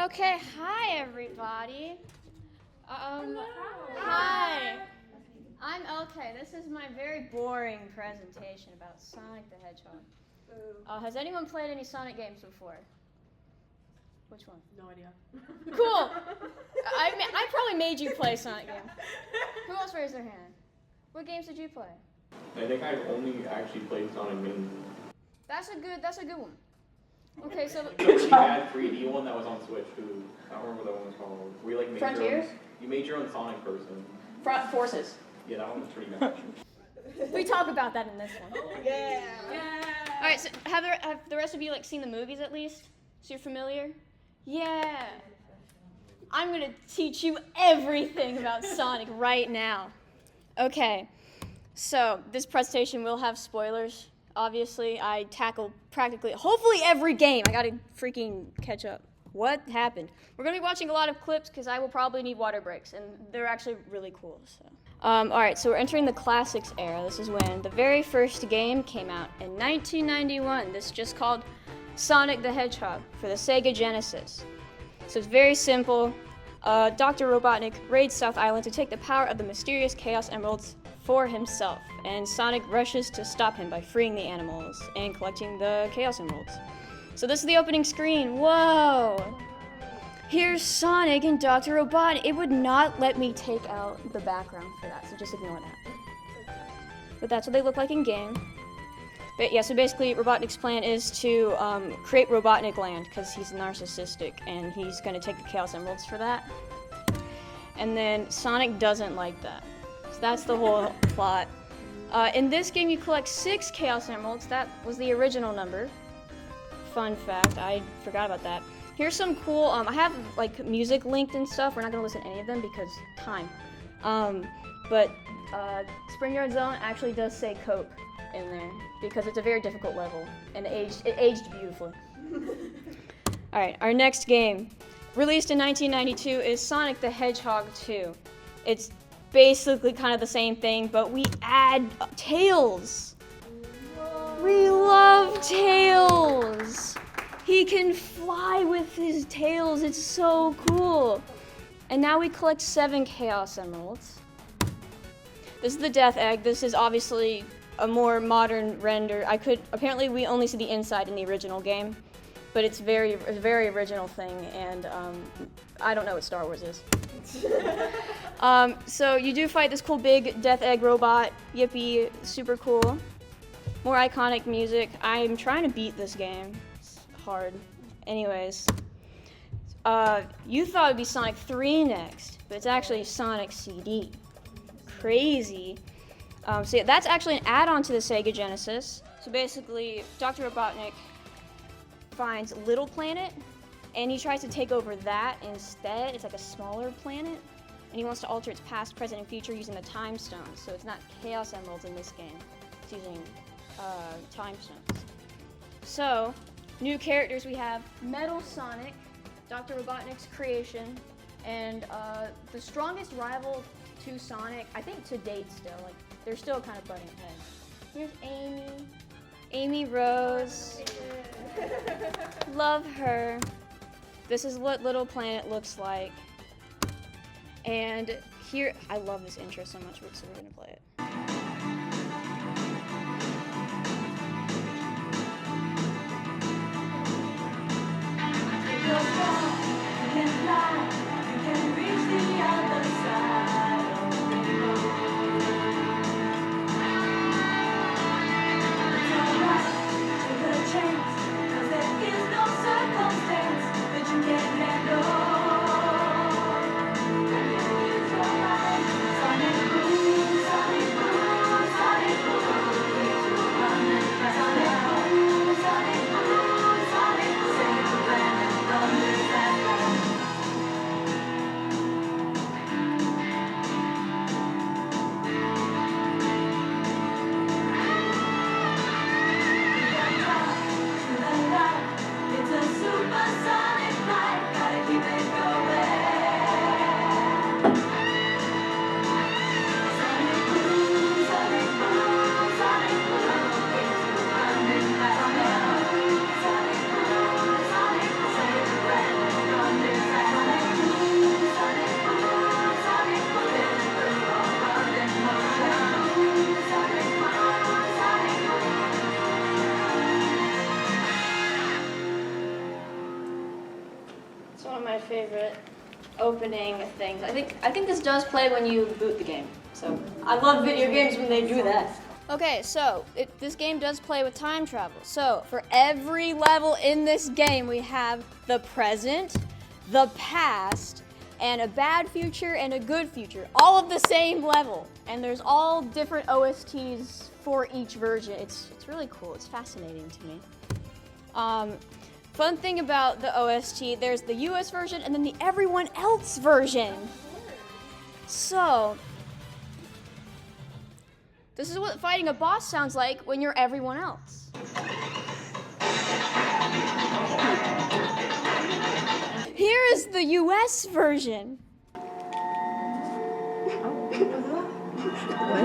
Okay, hi everybody. Hi. I'm LK. This is my very boring presentation about Sonic the Hedgehog. Has anyone played any Sonic games before? Which one? No idea. Cool. I probably made you play Sonic games. Who else raised their hand? What games did you play? I think I've only actually played Sonic Mini. That's a good one. Okay, so We had 3D one that was on Switch too. I don't remember what that one was called. We like made Frontiers? You made your own Sonic person. Front Forces. Yeah, that one was pretty bad. We talk about that in this one. Yeah. All right, so have the rest of you seen the movies at least? So you're familiar? Yeah. I'm gonna teach you everything about Sonic right now. Okay, so this presentation will have spoilers. Obviously, I tackle hopefully every game. I gotta freaking catch up. What happened? We're gonna be watching a lot of clips because I will probably need water breaks, and they're actually really cool. So, all right, so we're entering the classics era. This is when the very first game came out in 1991. This is just called Sonic the Hedgehog for the Sega Genesis. So it's very simple. Dr. Robotnik raids South Island to take the power of the mysterious Chaos Emeralds for himself, and Sonic rushes to stop him by freeing the animals and collecting the Chaos Emeralds. So this is the opening screen. Whoa! Here's Sonic and Dr. Robotnik. It would not let me take out the background for that, so just ignore that. But that's what they look like in game. But yeah, so basically Robotnik's plan is to create Robotnik Land because he's narcissistic and he's going to take the Chaos Emeralds for that. And then Sonic doesn't like that. So that's the whole plot. In this game you collect 6 Chaos Emeralds. That was the original number. Fun fact, I forgot about that. Here's some cool, I have music linked and stuff. We're not going to listen to any of them because time. But Spring Yard Zone actually does say Cope in there because it's a very difficult level and it aged beautifully. All right, our next game, released in 1992, is Sonic the Hedgehog 2. It's basically kind of the same thing, but we add Tails. We love Tails. He can fly with his tails. It's so cool. And now we collect 7 Chaos Emeralds. This is the Death Egg. This is obviously a more modern render. Apparently we only see the inside in the original game, but it's a very original thing, and I don't know what Star Wars is. So you do fight this cool big Death Egg robot. Yippee, super cool. More iconic music. I'm trying to beat this game. It's hard. Anyways, you thought it'd be Sonic 3 next, but it's actually Sonic CD. Crazy. So yeah, that's actually an add-on to the Sega Genesis. So basically, Dr. Robotnik finds Little Planet, and he tries to take over that instead. It's like a smaller planet, and he wants to alter its past, present, and future using the Time Stones. So it's not Chaos Emeralds in this game. It's using Time Stones. So, new characters we have Metal Sonic, Dr. Robotnik's creation, and the strongest rival to Sonic, I think to date still, they're still kind of butting heads. Here's Amy Rose. Love her. This is what Little Planet looks like. And here, I love this intro so much, so we're gonna play it. It's one of my favorite opening things. I think this does play when you boot the game. So I love video games when they do that. Okay, so this game does play with time travel. So for every level in this game, we have the present, the past, and a bad future and a good future, all of the same level. And there's all different OSTs for each version. It's really cool. It's fascinating to me. Fun thing about the OST, there's the US version and then the everyone else version. So, this is what fighting a boss sounds like when you're everyone else. Here is the US version.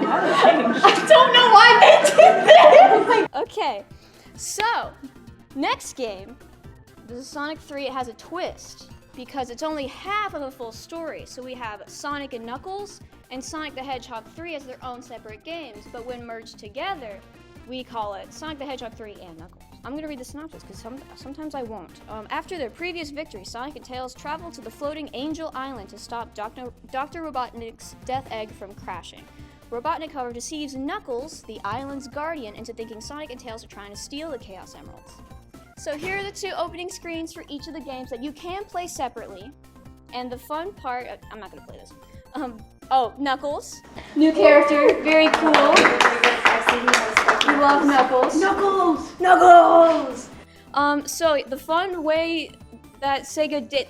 I don't know why they did this! Okay, so, next game, this is Sonic 3. It has a twist because it's only half of a full story. So we have Sonic and Knuckles and Sonic the Hedgehog 3 as their own separate games, but when merged together, we call it Sonic the Hedgehog 3 and Knuckles. I'm gonna read the synopsis because sometimes I won't. After their previous victory, Sonic and Tails travel to the floating Angel Island to stop Dr. Robotnik's Death Egg from crashing. Robotnik, however, deceives Knuckles, the island's guardian, into thinking Sonic and Tails are trying to steal the Chaos Emeralds. So here are the two opening screens for each of the games that you can play separately. And the fun part, I'm not gonna play this. Oh, Knuckles. New character, very cool. We love Knuckles. Knuckles! Knuckles! So the fun way that Sega did,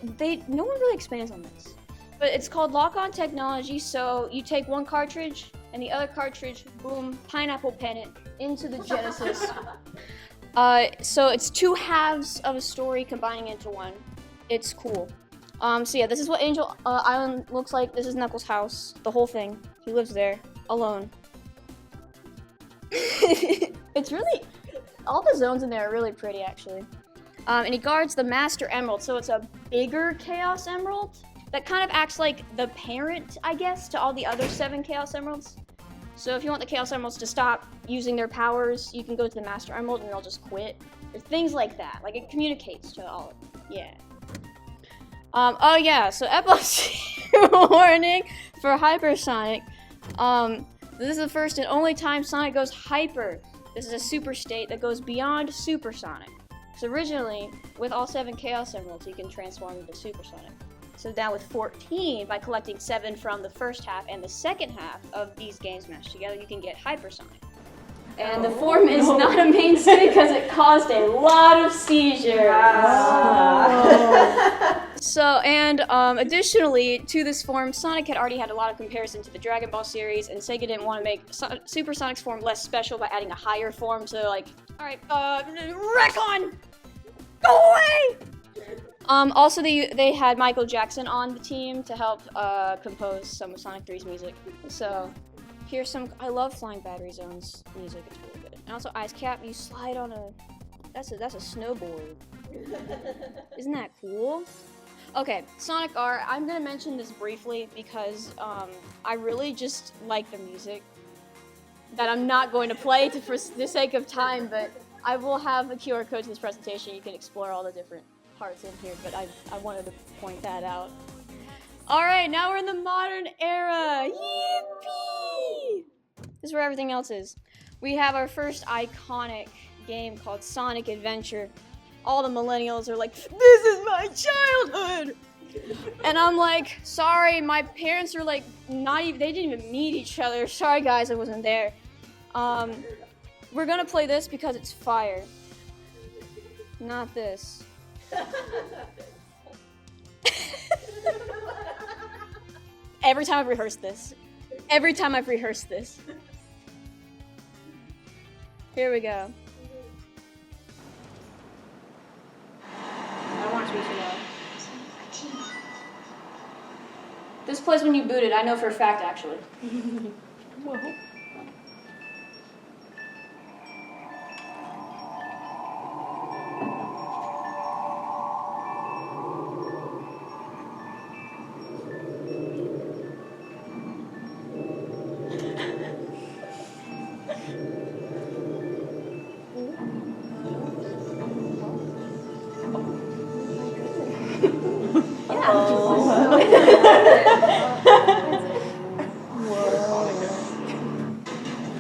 no one really expands on this. But it's called lock-on technology, so you take one cartridge and the other cartridge, boom, pineapple pen it into the Genesis. So it's two halves of a story combining into one. It's cool. So yeah, this is what Angel Island looks like. This is Knuckles' house, the whole thing. He lives there, alone. It's really, all the zones in there are really pretty, actually. And he guards the Master Emerald, so it's a bigger Chaos Emerald that kind of acts like the parent, I guess, to all the other 7 Chaos Emeralds. So if you want the Chaos Emeralds to stop using their powers, you can go to the Master Emerald and they'll just quit. Or things like that. Like it communicates to all of them. Yeah. Oh yeah, so epilepsy warning for Hypersonic. This is the first and only time Sonic goes hyper. This is a super state that goes beyond Supersonic. So originally, with all 7 Chaos Emeralds, you can transform into Supersonic. So now with 14, by collecting 7 from the first half and the second half of these games mashed together, you can get Hypersonic. And the form is not a mainstay because it caused a lot of seizures. So, and additionally to this form, Sonic had already had a lot of comparison to the Dragon Ball series, and Sega didn't want to make Supersonic's form less special by adding a higher form, so like, alright, Recon! Go away! Also, they had Michael Jackson on the team to help compose some of Sonic 3's music. So, here's some, I love Flying Battery Zone's music, it's really good. And also Ice Cap, you slide on a, that's a snowboard. Isn't that cool? Okay, Sonic R, I'm gonna mention this briefly because I really just like the music that I'm not going to play for the sake of time, but I will have a QR code to this presentation. You can explore all the different parts in here, but I wanted to point that out. All right, now we're in the modern era. Yippee! This is where everything else is. We have our first iconic game called Sonic Adventure. All the millennials are like, this is my childhood! And I'm like, sorry, my parents are like, they didn't even meet each other. Sorry guys, I wasn't there. We're gonna play this because it's fire. Not this. Every time I've rehearsed this. Every time I've rehearsed this. Here we go. I want it to be too loud. This plays when you boot it. I know for a fact, actually. Whoa.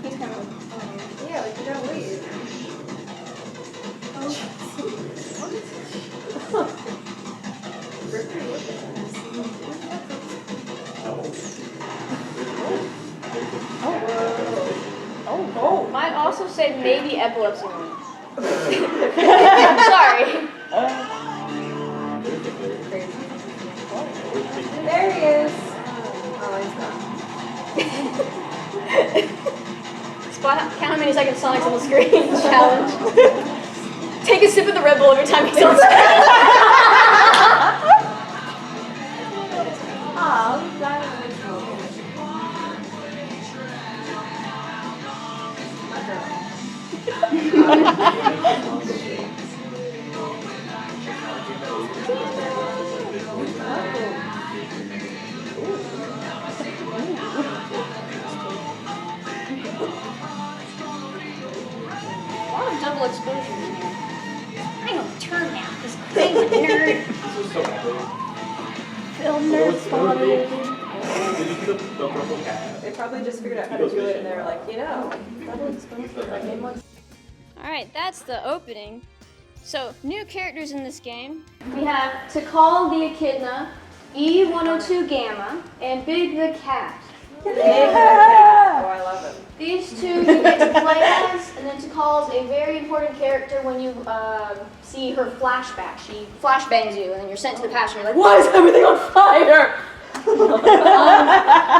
He's kind of. Yeah, like you gotta wait. Oh, mine also said maybe epilepsy one. I'm sorry. There he is. Oh, he's gone. Spot count how many seconds Sonic's on the screen challenge. Take a sip of the Red Bull every time he's on screen. Oh, he's dying. A lot of double exposures here. I'm gonna turn now because I'm a nerd. This is so epic. Film nerd spotted. Did you see the purple cat? They probably just figured out how to do it and they were like, you know, double exposure. Like, in one. Alright, that's the opening. So, new characters in this game. We have Tikal the Echidna, E102 Gamma, and Big the Cat. Oh, I love it. These two you get to play as, and then Tikal's a very important character when you see her flashback. She flashbangs you, and then you're sent to the past, and you're like, why is everything on fire?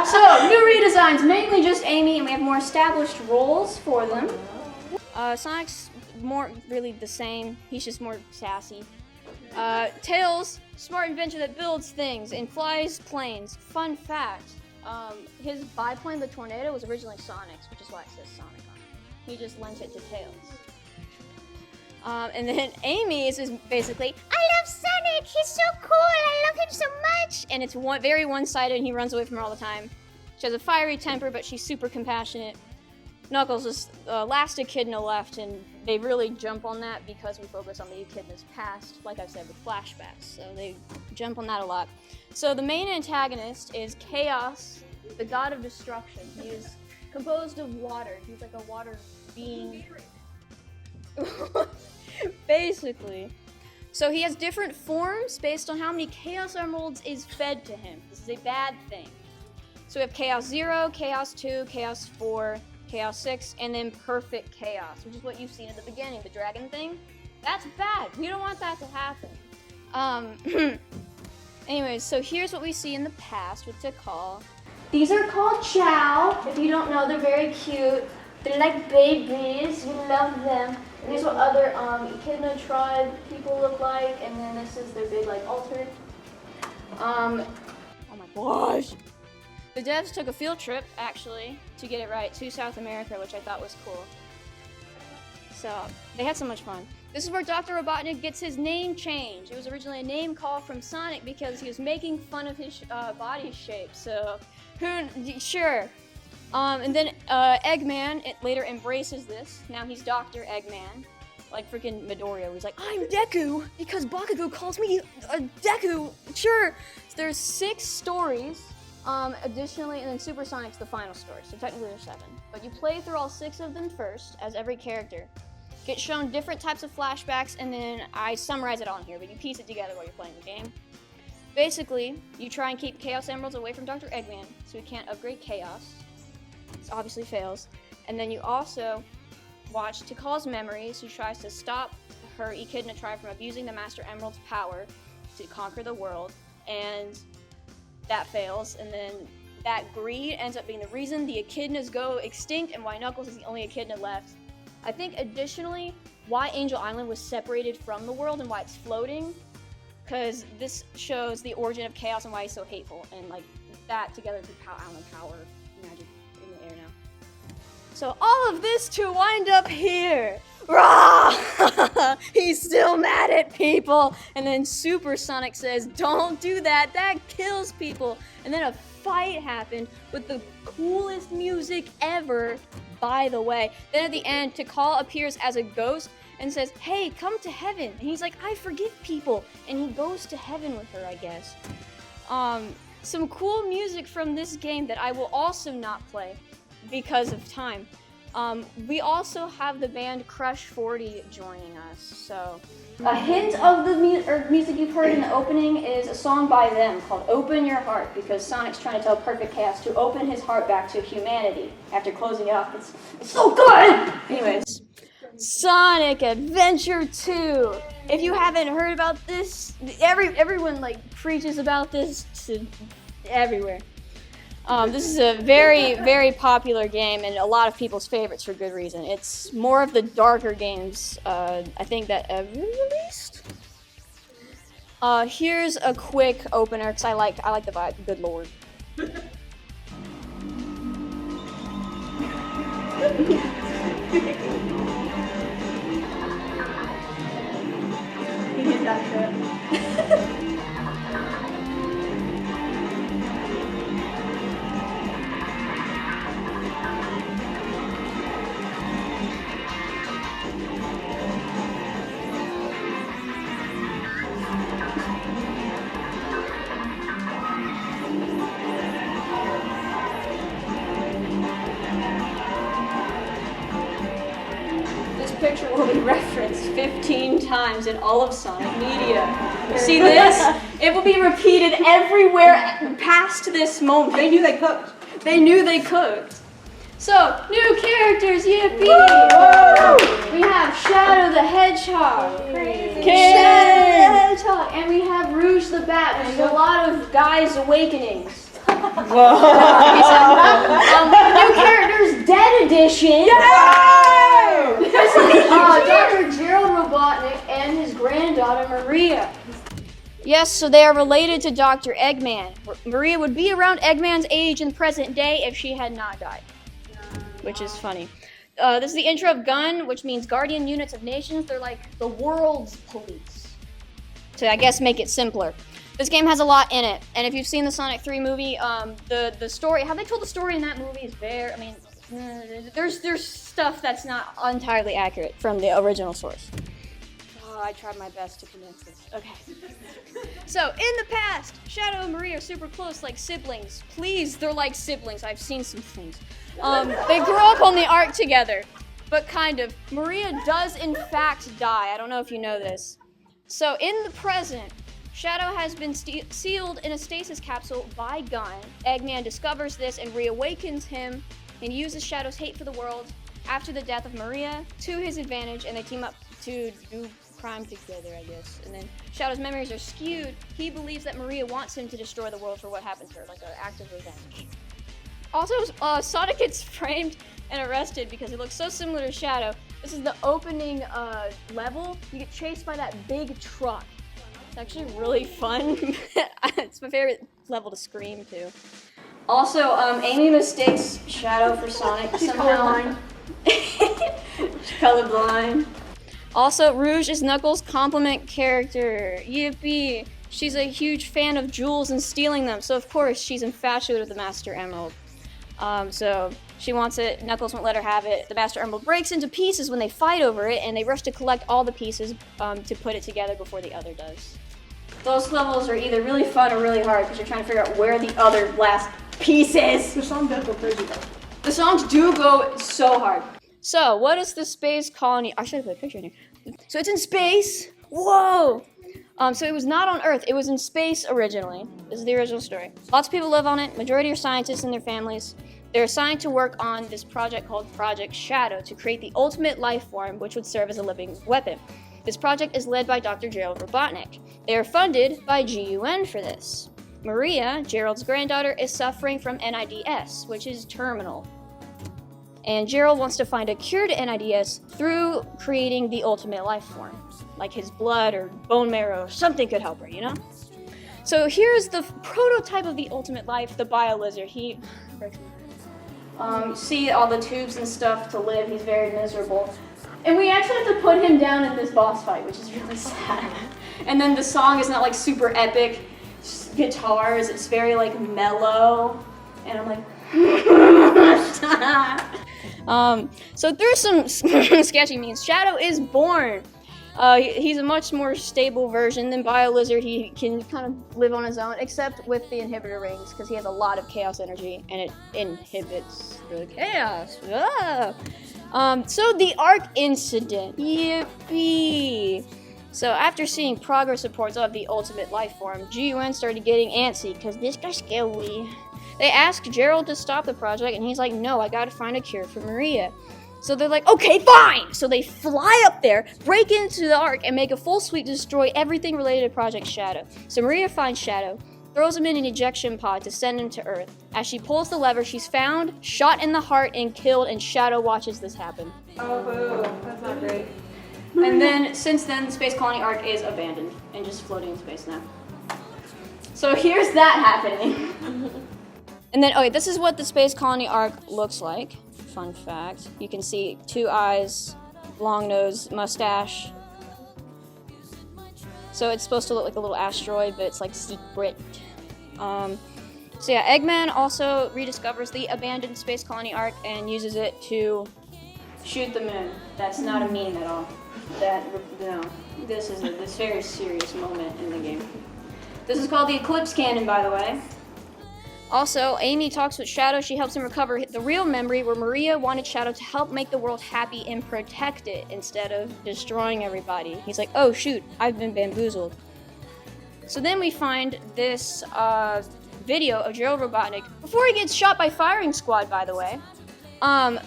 So, new redesigns, mainly just Amy, and we have more established roles for them. Sonic's more really the same. He's just more sassy. Tails, smart inventor that builds things and flies planes. Fun fact, his biplane, the Tornado, was originally Sonic's, which is why it says Sonic on it. He just lent it to Tails. And then Amy is basically, I love Sonic, he's so cool, I love him so much! And it's very one-sided and he runs away from her all the time. She has a fiery temper, but she's super compassionate. Knuckles is the last Echidna left, and they really jump on that because we focus on the Echidna's past, like I said, with flashbacks. So they jump on that a lot. So the main antagonist is Chaos, the god of destruction. He is composed of water. He's like a water being. Basically. So he has different forms based on how many Chaos Emeralds is fed to him. This is a bad thing. So we have Chaos 0, Chaos 2, Chaos 4, Chaos 6, and then Perfect Chaos, which is what you've seen at the beginning, the dragon thing. That's bad. We don't want that to happen. Anyways, so here's what we see in the past with Tikal. These are called Chow. If you don't know, they're very cute. They're like babies. We love them. And these are what other Echidna tribe people look like. And then this is their big like altar. Oh my gosh. The devs took a field trip, actually, to get it right, to South America, which I thought was cool. So, they had so much fun. This is where Dr. Robotnik gets his name changed. It was originally a name call from Sonic because he was making fun of his body shape, so, sure. And then Eggman later embraces this. Now he's Dr. Eggman. Like freaking Midoriya, he's like, I'm Deku, because Bakugo calls me Deku, sure. So there's 6 stories. Additionally, and then Supersonic's the final story, so technically there's 7. But you play through all 6 of them first, as every character. Get shown different types of flashbacks, and then I summarize it all in here, but you piece it together while you're playing the game. Basically, you try and keep Chaos Emeralds away from Dr. Eggman, so he can't upgrade Chaos. This obviously fails. And then you also watch Tikal's memories, who tries to stop her Echidna tribe from abusing the Master Emerald's power to conquer the world, and that fails, and then that greed ends up being the reason the Echidnas go extinct and why Knuckles is the only Echidna left. I think additionally, why Angel Island was separated from the world and why it's floating, because this shows the origin of Chaos and why he's so hateful, and like that together with power magic in the air now. So all of this to wind up here. Rah! He's still mad at people. And then Supersonic says, don't do that, that kills people. And then a fight happened with the coolest music ever, by the way. Then at the end, Tikal appears as a ghost, and says, "Hey, come to heaven." And he's like, "I forgive people." And he goes to heaven with her, I guess. Some cool music from this game that I will also not play because of time. We also have the band Crush 40 joining us, so. A hint of the music you've heard in the opening is a song by them called Open Your Heart, because Sonic's trying to tell Perfect Chaos to open his heart back to humanity after closing it off. It's so good! Anyways, Sonic Adventure 2. If you haven't heard about this, everyone like preaches about this to everywhere. This is a very, very popular game and a lot of people's favorites for good reason. It's more of the darker games, I think, that ever released. Here's a quick opener, because I like the vibe, good lord. He did that shit. Picture will be referenced 15 times in all of Sonic media. See this? It will be repeated everywhere past this moment. They knew they cooked. They knew they cooked. So, new characters, yippee! Woo! We have Shadow the Hedgehog. Crazy. Shadow the Hedgehog. And we have Rouge the Bat, which is a lot of guys' awakenings. Whoa! New characters, Dead Edition. Dr. Gerald Robotnik and his granddaughter Maria. Yes, so they are related to Dr. Eggman. Maria would be around Eggman's age in the present day if she had not died, which is funny. This is the intro of GUN, which means Guardian Units of Nations. They're like the world's police, to I guess make it simpler. This game has a lot in it, and if you've seen the Sonic 3 movie, the story, how they told the story in that movie is very, I mean, there's stuff that's not entirely accurate from the original source. Oh, I tried my best to condense this. Okay. So, in the past, Shadow and Maria are super close, like siblings. Please, they're like siblings. I've seen some things. They grew up on the Ark together, but kind of. Maria does, in fact, die. I don't know if you know this. So, in the present, Shadow has been sealed in a stasis capsule by GUN. Eggman discovers this and reawakens him and uses Shadow's hate for the world after the death of Maria to his advantage, and they team up to do crime together, I guess. And then Shadow's memories are skewed. He believes that Maria wants him to destroy the world for what happened to her, like an act of revenge. Also, Sonic gets framed and arrested because he looks so similar to Shadow. This is the opening level. You get chased by that big truck. It's actually really fun. It's my favorite level to scream to. Also, Amy mistakes Shadow for Sonic somehow. She's colorblind. Also, Rouge is Knuckles' complement character. Yippee! She's a huge fan of jewels and stealing them, so of course she's infatuated with the Master Emerald. So she wants it, Knuckles won't let her have it. The Master Emerald breaks into pieces when they fight over it, and they rush to collect all the pieces to put it together before the other does. Those levels are either really fun or really hard because you're trying to figure out where the other last piece is. The song does go crazy though. The songs do go so hard. So, what is the space colony? I should have put a picture in here. So it's in space. Whoa! So it was not on Earth. It was in space originally. This is the original story. Lots of people live on it. Majority are scientists and their families. They're assigned to work on this project called Project Shadow to create the ultimate life form, which would serve as a living weapon. This project is led by Dr. Gerald Robotnik. They are funded by GUN for this. Maria, Gerald's granddaughter, is suffering from NIDS, which is terminal. And Gerald wants to find a cure to NIDS through creating the ultimate life form. Like his blood or bone marrow, something could help her, you know? So here's the prototype of the ultimate life, the bio-lizard. He breaks my heart. See all the tubes and stuff to live, he's very miserable. And we actually have to put him down at this boss fight, which is really sad. And then the song is not like super epic, just guitars, it's very like mellow. And I'm like, So through some sketchy means, Shadow is born. He's a much more stable version than BioLizard. He can kind of live on his own, except with the inhibitor rings, because he has a lot of chaos energy, and it inhibits the chaos. So the Ark incident. Yippee! So after seeing progress reports of the ultimate life form, GUN started getting antsy, because this guy's scary. They asked Gerald to stop the project, and he's like, no, I gotta find a cure for Maria. So they're like, okay, fine! So they fly up there, break into the Ark, and make a full sweep to destroy everything related to Project Shadow. So Maria finds Shadow, throws him in an ejection pod to send him to Earth. As she pulls the lever, she's found, shot in the heart, and killed, and Shadow watches this happen. Oh, boo. That's not great. And then, since then, the Space Colony Ark is abandoned and just floating in space now. So here's that happening. And then, okay, this is what the Space Colony Ark looks like. Fun fact. You can see 2 eyes, long nose, mustache. So it's supposed to look like a little asteroid, but it's like secret. So yeah, Eggman also rediscovers the abandoned Space Colony Ark and uses it to shoot the moon. That's not a meme at all. No. This is this very serious moment in the game. This is called the Eclipse Cannon, by the way. Also, Amy talks with Shadow. She helps him recover the real memory where Maria wanted Shadow to help make the world happy and protect it instead of destroying everybody. He's like, oh shoot, I've been bamboozled. So then we find this video of Gerald Robotnik before he gets shot by firing squad, by the way.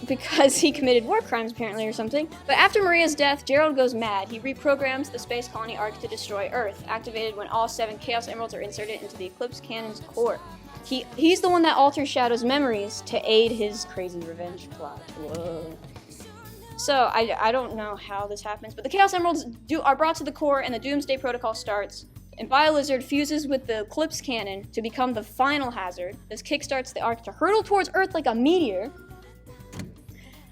Because he committed war crimes apparently or something. But after Maria's death, Gerald goes mad. He reprograms the Space Colony Ark to destroy Earth, activated when all 7 Chaos Emeralds are inserted into the Eclipse Cannon's core. He's the one that alters Shadow's memories to aid his crazy revenge plot. Whoa. So, I don't know how this happens, but the Chaos Emeralds are brought to the core and the Doomsday Protocol starts. And BioLizard fuses with the Eclipse Cannon to become the final hazard. This kickstarts the Ark to hurtle towards Earth like a meteor.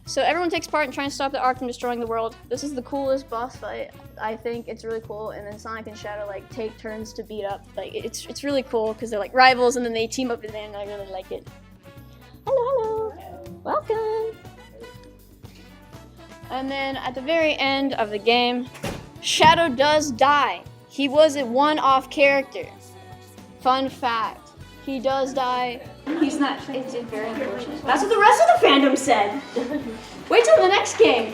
So everyone takes part in trying to stop the Ark from destroying the world. This is the coolest boss fight. I think it's really cool. And then Sonic and Shadow like take turns to beat up. Like it's really cool because they're like rivals and then they team up at the end. I really like it. Hello, welcome. And then at the very end of the game, Shadow does die. He was a one-off character. Fun fact. He does die. He's not. It's very unfortunate. That's what the rest of the fandom said. Wait till the next game.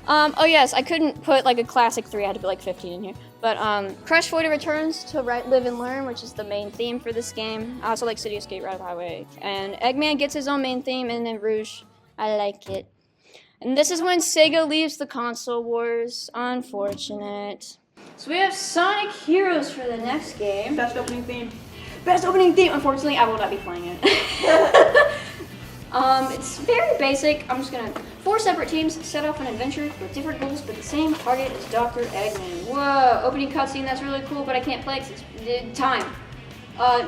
Oh yes, I couldn't put like a classic 3. I had to put like 15 in here. But Crush Voida returns to Live and Learn, which is the main theme for this game. I also like City Escape Ride Highway. And Eggman gets his own main theme, and then Rouge. I like it. And this is when Sega leaves the console wars. Unfortunate. So we have Sonic Heroes for the next game. Best opening theme. Best opening theme. Unfortunately, I will not be playing it. It's very basic. I'm just gonna 4 separate teams set off an adventure with different goals, but the same target as Dr. Eggman. Whoa! Opening cutscene. That's really cool, but I can't play because it's time.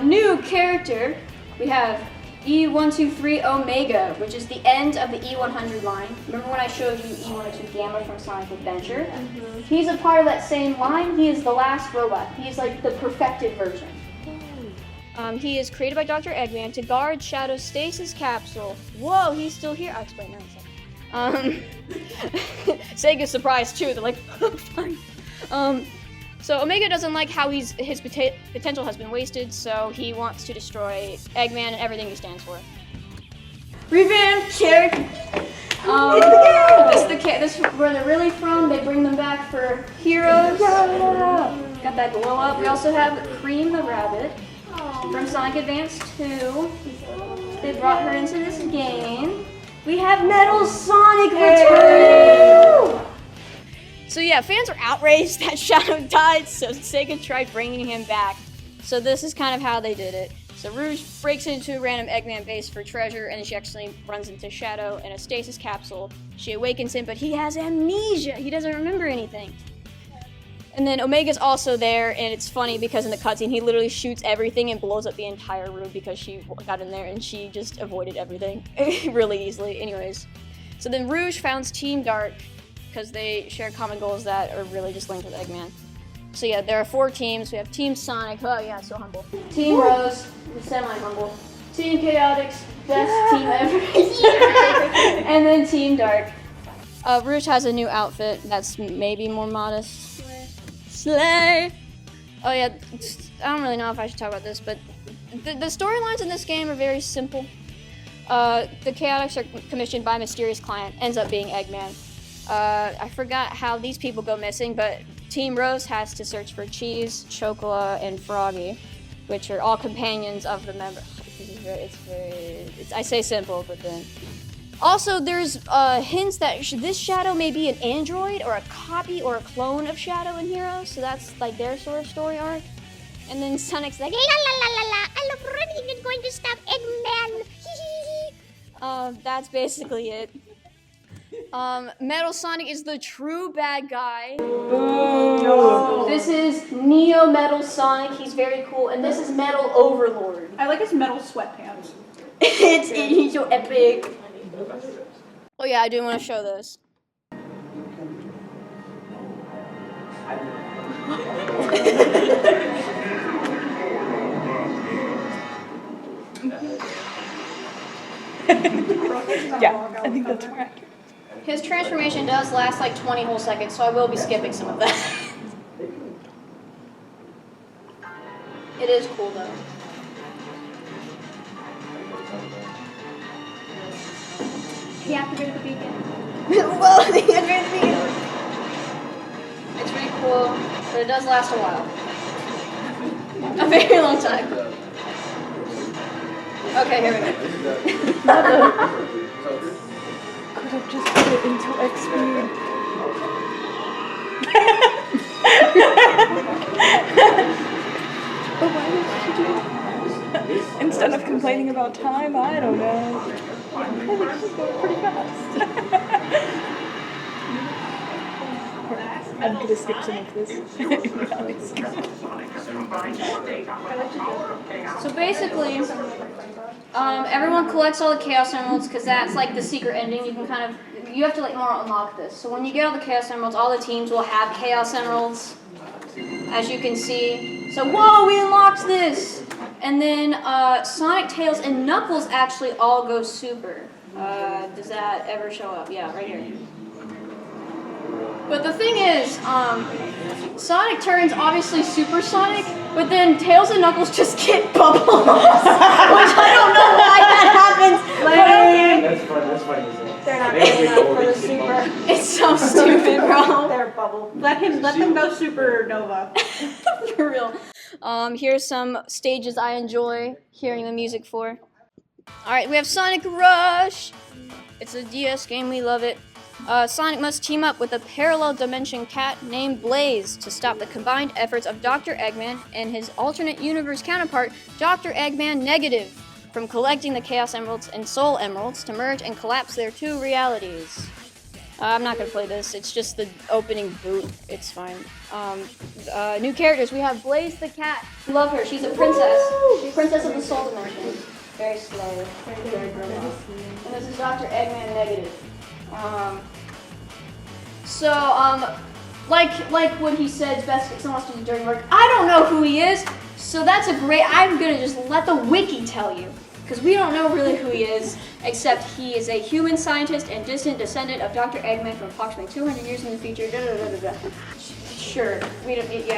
New character. We have E123 Omega, which is the end of the E100 line. Remember when I showed you E102 Gamma from Sonic Adventure? Mm-hmm. He's a part of that same line. He is the last robot. He's like the perfected version. He is created by Dr. Eggman to guard Shadow's stasis capsule. Whoa, he's still here. I'll explain that in a second. Sega's surprised too. They're like, fine. So Omega doesn't like how his potential has been wasted, so he wants to destroy Eggman and everything he stands for. Revamped character. This is where they're really from. They bring them back for Heroes. Got that glow up. We also have Cream the Rabbit from Sonic Advance 2. They brought her into this game. We have Metal Sonic returning. So yeah, fans are outraged that Shadow died, so Sega tried bringing him back. So this is kind of how they did it. So Rouge breaks into a random Eggman base for treasure, and she actually runs into Shadow in a stasis capsule. She awakens him, but he has amnesia. He doesn't remember anything. And then Omega's also there, and it's funny because in the cutscene, he literally shoots everything and blows up the entire room because she got in there and she just avoided everything really easily. Anyways, so then Rouge founds Team Dark, because they share common goals that are really just linked with Eggman. So yeah, there are 4 teams. We have Team Sonic, oh yeah, so humble. Team Rose, semi-humble. Team Chaotix, best team ever. And then Team Dark. Rouge has a new outfit that's maybe more modest. Slay! Oh yeah, I don't really know if I should talk about this, but the storylines in this game are very simple. The Chaotix are commissioned by a mysterious client, ends up being Eggman. I forgot how these people go missing, but Team Rose has to search for Cheese, Chocola, and Froggy, which are all companions of the member. I say simple, but then. Also, there's hints that this Shadow may be an android or a copy or a clone of Shadow and Hero, so that's like their sort of story arc. And then Sonic's like, la la la la la, I love running and going to stop Eggman. That's basically it. Metal Sonic is the true bad guy. No. This is Neo Metal Sonic. He's very cool, and this is Metal Overlord. I like his metal sweatpants. He's so epic. Oh yeah, I do want to show this. Yeah, I think that's more accurate. His transformation does last like 20 whole seconds, so I will be skipping some of that. It is cool though. He activated the beacon. Well, he activated the beacon. It's pretty cool, but it does last a while. A very long time. Okay, here we go. Could have just put it into XP. But why did she do that? Instead of complaining about time, I don't know. I think she's going pretty fast. I'm gonna skip some of this. So basically, everyone collects all the Chaos Emeralds because that's like the secret ending. You can kind of, you have to like more unlock this. So when you get all the Chaos Emeralds, all the teams will have Chaos Emeralds, as you can see. So whoa, we unlocked this! And then Sonic, Tails, and Knuckles actually all go super. Does that ever show up? Yeah, right here. But the thing is, Sonic turns obviously supersonic, but then Tails and Knuckles just get bubbles, which I don't know why that happens. But okay. That's funny. They're not good enough for the super. It's so stupid, bro. They're bubble. Let them go supernova. For real. Here's some stages I enjoy hearing the music for. Alright, we have Sonic Rush. It's a DS game, we love it. Sonic must team up with a parallel dimension cat named Blaze to stop the combined efforts of Dr. Eggman and his alternate universe counterpart, Dr. Eggman Negative, from collecting the Chaos Emeralds and Soul Emeralds to merge and collapse their two realities. I'm not gonna play this, it's just the opening boot, it's fine. New characters, we have Blaze the cat. Love her, she's a princess. She's princess of the Soul Dimension. Very slow, very grown up. And this is Dr. Eggman Negative. Like what he said, it's best if someone wants to do dirty work. I don't know who he is, so that's a great, I'm gonna just let the wiki tell you. Because we don't know really who he is, except he is a human scientist and distant descendant of Dr. Eggman from approximately 200 years in the future. Sure, we don't really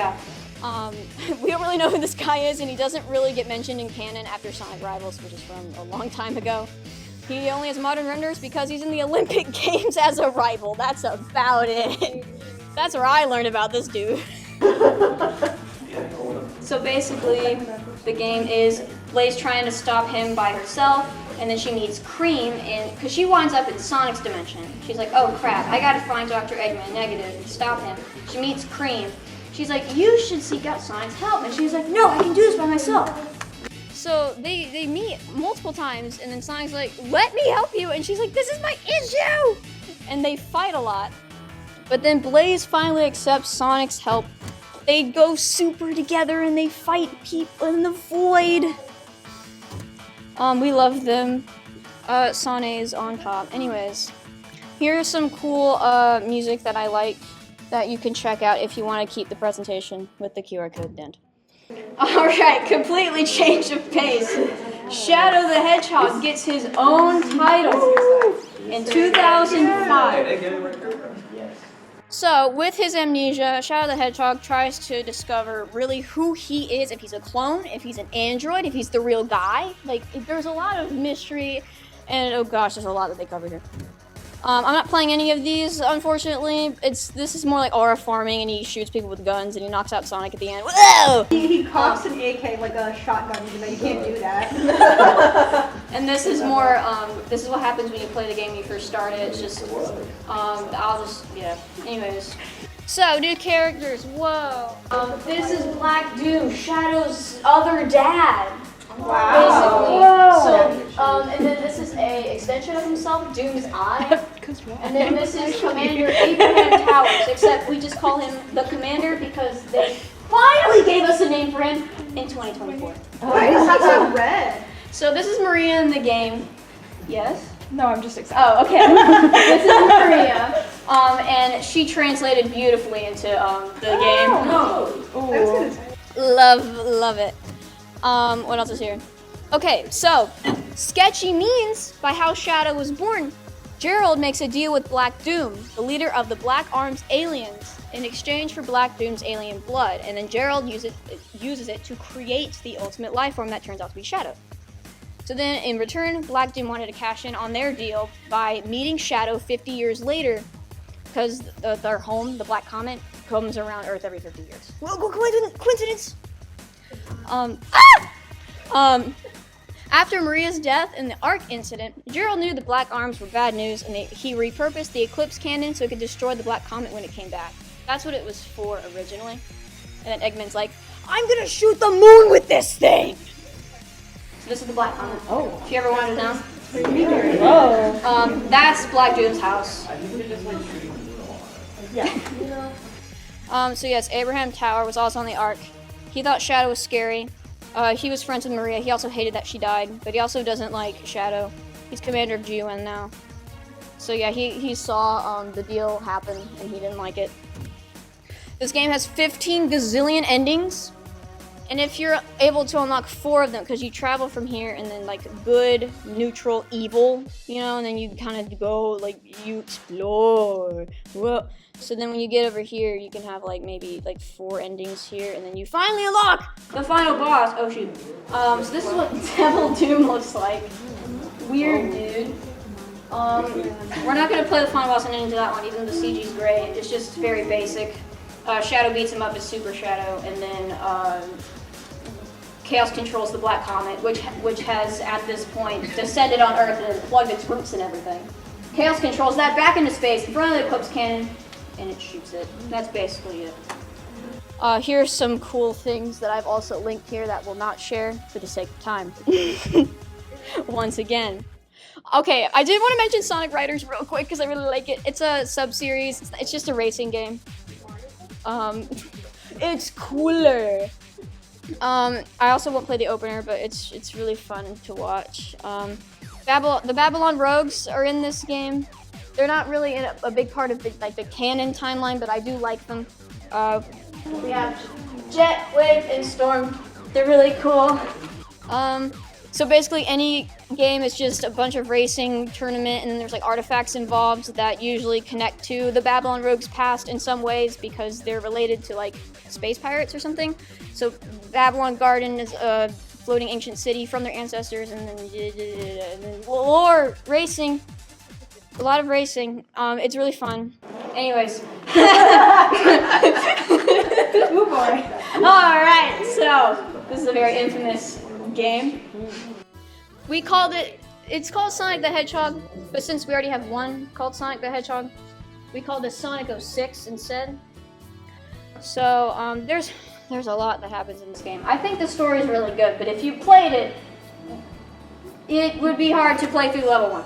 know who this guy is, and he doesn't really get mentioned in canon after Sonic Rivals, which is from a long time ago. He only has modern renders because he's in the Olympic Games as a rival. That's about it. That's where I learned about this dude. So basically, the game is Blaze trying to stop him by herself, and then she meets Cream, because she winds up in Sonic's dimension. She's like, oh crap, I gotta find Dr. Eggman Negative and stop him. She meets Cream. She's like, you should seek out Sonic's help. And she's like, no, I can do this by myself. So they meet multiple times, and then Sonic's like, let me help you. And she's like, this is my issue. And they fight a lot. But then Blaze finally accepts Sonic's help. They go super together and they fight people in the void. We love them. Sane's on top. Anyways, here's some cool music that I like that you can check out if you want to keep the presentation with the QR code at the end. Alright, completely change of pace. Shadow the Hedgehog gets his own title in 2005. So, with his amnesia, Shadow the Hedgehog tries to discover really who he is, if he's a clone, if he's an android, if he's the real guy. Like, there's a lot of mystery, and oh gosh, there's a lot that they cover here. I'm not playing any of these, unfortunately. This is more like aura farming, and he shoots people with guns, and he knocks out Sonic at the end. Whoa! He cocks an AK like a shotgun, even though you can't do that. And this is more, this is what happens when you play the game when you first start it. It's just, yeah. Anyways. So, new characters, whoa. This is Black Doom, Shadow's other dad. Wow. Basically. So, and then this is a extension of himself, Doom's Eye. And then this is Commander Abraham Towers, except we just call him the Commander because they finally gave us a name for him in 2024. Why is that so red? So this is Maria in the game. Yes? No, I'm just excited. Oh, okay. This is Maria. And she translated beautifully into the game. Oh. Love it. What else is here? Okay, so sketchy means by how Shadow was born. Gerald makes a deal with Black Doom, the leader of the Black Arms aliens, in exchange for Black Doom's alien blood, and then Gerald uses it to create the ultimate life form that turns out to be Shadow. So then, in return, Black Doom wanted to cash in on their deal by meeting Shadow 50 years later, because their home, the Black Comet, comes around Earth every 50 years. Well, coincidence! After Maria's death in the Ark incident, Gerald knew the Black Arms were bad news, and he repurposed the Eclipse cannon so it could destroy the Black Comet when it came back. That's what it was for originally. And then Eggman's like, I'm gonna shoot the moon with this thing! So this is the Black Comet. Oh. If you ever wanted to know. Oh. That's Black Doom's house. Yeah. So yes, Abraham Tower was also on the Ark. He thought Shadow was scary. He was friends with Maria. He also hated that she died, but he also doesn't like Shadow. He's commander of GUN now. So yeah, he saw the deal happen, and he didn't like it. This game has 15 gazillion endings, and if you're able to unlock 4 of them, because you travel from here, and then like good, neutral, evil, you know, and then you kind of go, like, you explore. Whoa. So then when you get over here, you can have like maybe like 4 endings here, and then you finally unlock the final boss. Oh shoot. So this is what Devil Doom looks like. Weird dude. We're not gonna play the final boss and into that one, even though the CG's great. It's just very basic. Shadow beats him up as Super Shadow, and then Chaos controls the Black Comet, which has at this point descended on Earth and plugged its roots and everything. Chaos controls that back into space in front of the Eclipse cannon, and it shoots it. That's basically it. Here's some cool things that I've also linked here that we'll not share for the sake of time. Once again. Okay, I did want to mention Sonic Riders real quick because I really like it. It's a sub-series. It's just a racing game. It's cooler. I also won't play the opener, but it's really fun to watch. The Babylon Rogues are in this game. They're not really in a big part of the canon timeline, but I do like them. We have Jet, Wave, and Storm. They're really cool. So basically any game is just a bunch of racing tournament, and then there's like artifacts involved that usually connect to the Babylon Rogues past in some ways because they're related to like space pirates or something. So Babylon Garden is a floating ancient city from their ancestors, and then lore, racing. A lot of racing. It's really fun. Anyways. Oh boy. Alright, so this is a very infamous game. We called it's called Sonic the Hedgehog, but since we already have one called Sonic the Hedgehog, we called this Sonic 06 instead. So there's a lot that happens in this game. I think the story is really good, but if you played it, it would be hard to play through level 1.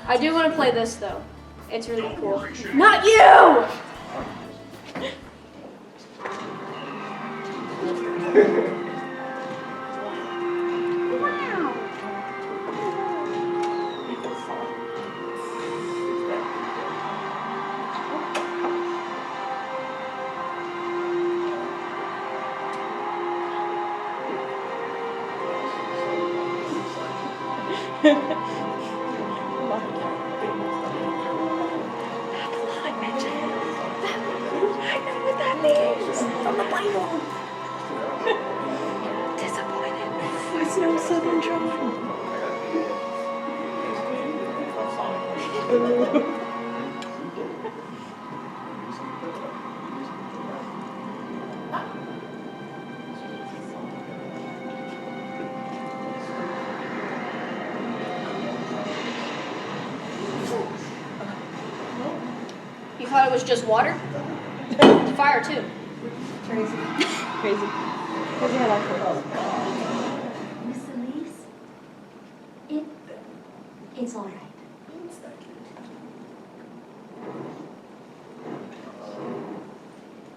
I do want to play this though. It's really cool. Not you! What that means from the Bible. Disappointed. There's no southern charm. You thought it was just water? It's fire too. Crazy. Crazy. Crazy how life works. Miss Elise, it's all right.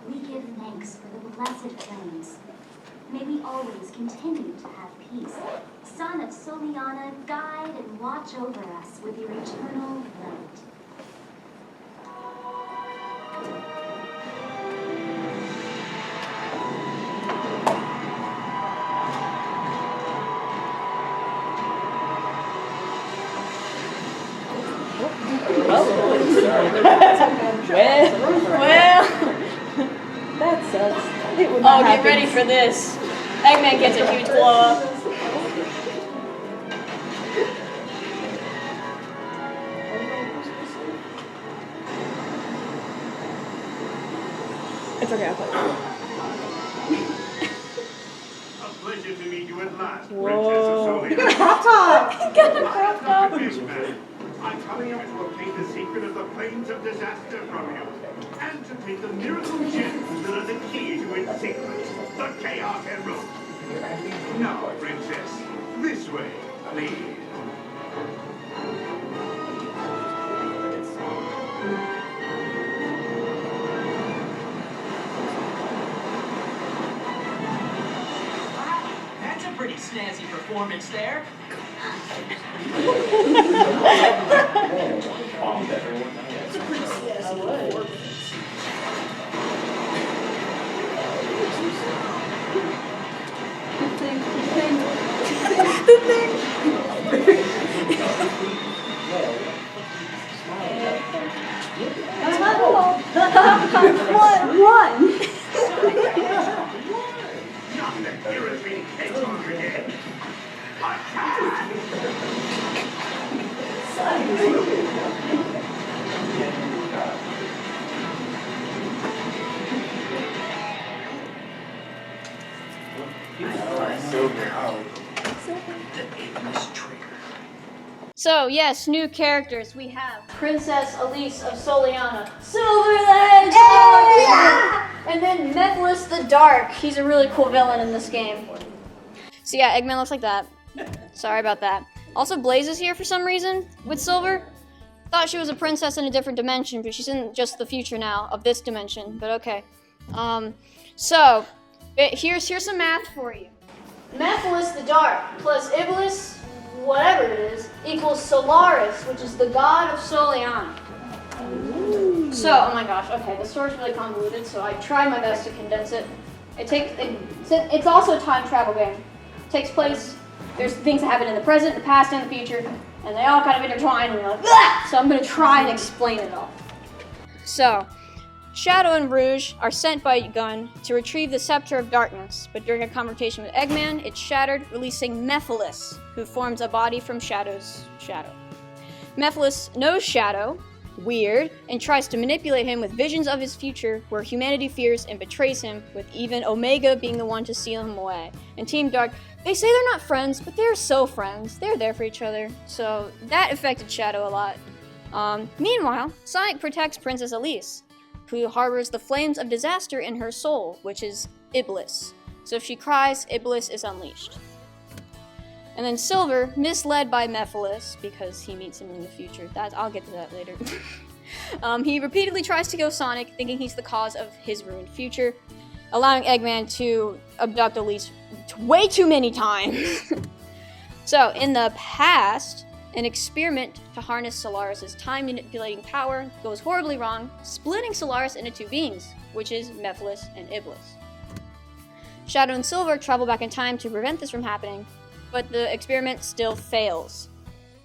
We give thanks for the blessed flames. May we always continue to have peace. Son of Soliana, guide and watch over us with your eternal light. Well, That sucks. It would oh, not get happen. ready for this. Eggman gets a huge blow up. It's okay, I'll play. A pleasure to meet you at last, Whoa. Princess of Solia. You got a crop top! I'm the fish man. I'm coming here to obtain the secret of the plains of disaster from you, and to take the miracle gems that are the key to its secret, the Chaos Emerald. Now, Princess, this way, please. That's a pretty snazzy performance there. Bombed everyone. Run! Not the irritating hedgehog again. So, yes, new characters. We have Princess Elise of Soliana, Silver the Hedgehog, yeah! And then Mephiles the Dark. He's a really cool villain in this game. So yeah, Eggman looks like that. Sorry about that. Also, Blaze is here for some reason with Silver. Thought she was a princess in a different dimension, but she's in just the future now of this dimension. But okay. Here's some math for you. Mephiles the Dark plus Iblis, whatever it is, equals Solaris, which is the god of Soliana. So, oh my gosh, okay, the story's really convoluted, so I tried my best to condense it. It's also a time travel game. It takes place, there's things that happen in the present, the past, and the future, and they all kind of intertwine, and you're like, ah! So I'm gonna try and explain it all. So, Shadow and Rouge are sent by Gun to retrieve the Scepter of Darkness, but during a confrontation with Eggman, it's shattered, releasing Mephiles, who forms a body from Shadow's shadow. Mephiles knows Shadow, weird, and tries to manipulate him with visions of his future, where humanity fears and betrays him, with even Omega being the one to seal him away. And Team Dark, they say they're not friends, but they're so friends. They're there for each other, so that affected Shadow a lot. Meanwhile, Sonic protects Princess Elise, who harbors the flames of disaster in her soul, which is Iblis. So if she cries, Iblis is unleashed. And then Silver, misled by Mephiles, because he meets him in the future. I'll get to that later. He repeatedly tries to kill Sonic, thinking he's the cause of his ruined future, allowing Eggman to abduct Elise way too many times. So, in the past, an experiment to harness Solaris' time-manipulating power goes horribly wrong, splitting Solaris into two beings, which is Mephiles and Iblis. Shadow and Silver travel back in time to prevent this from happening, but the experiment still fails.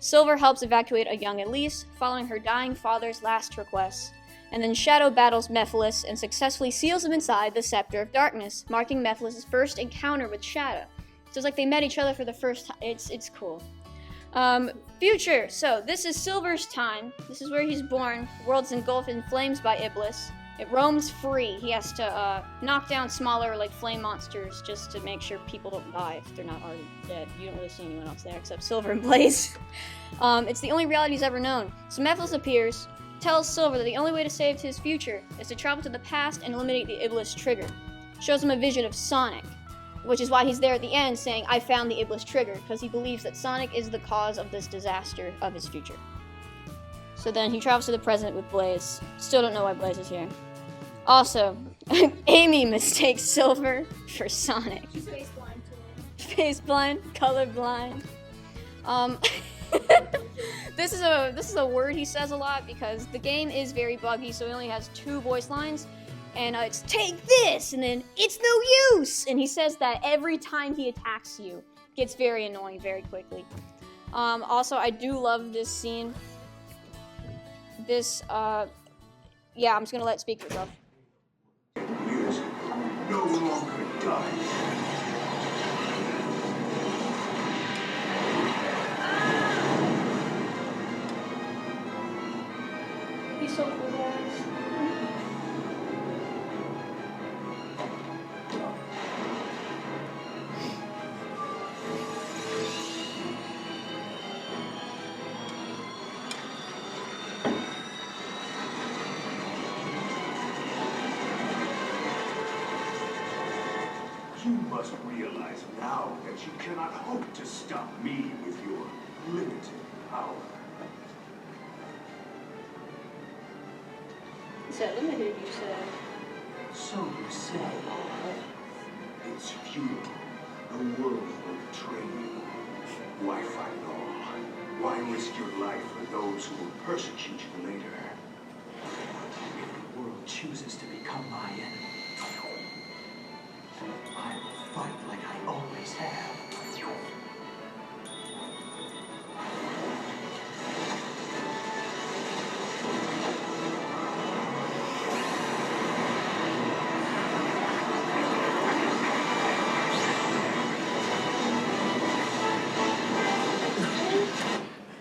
Silver helps evacuate a young Elise, following her dying father's last request. And then Shadow battles Mephiles and successfully seals him inside the Scepter of Darkness, marking Mephiles' first encounter with Shadow. So it's like they met each other for the first time. It's cool. Future. So this is Silver's time. This is where he's born. The world's engulfed in flames by Iblis. It roams free. He has to knock down smaller like flame monsters just to make sure people don't die if they're not already dead. You don't really see anyone else there except Silver and Blaze. It's the only reality he's ever known. So Mephiles appears, tells Silver that the only way to save his future is to travel to the past and eliminate the Iblis trigger. Shows him a vision of Sonic, which is why he's there at the end saying, I found the Iblis trigger, because he believes that Sonic is the cause of this disaster of his future. So then he travels to the present with Blaze. Still don't know why Blaze is here. Also, Amy mistakes Silver for Sonic. She's face blind too. Face blind, colorblind. This is a word he says a lot because the game is very buggy, so he only has 2 voice lines. And it's take this, and then it's no use. And he says that every time he attacks you. Gets very annoying very quickly. Also, I do love this scene. This, yeah, I'm just gonna let it speak for itself. Music no longer dies. He's so cool, guys. You must realize now that you cannot hope to stop me with your limited power. He said limited, you said. So you say. It's futile. The world will betray you. Why fight at all? Why risk your life for those who will persecute you later? If the world chooses to become my enemy, I will fight like I always have.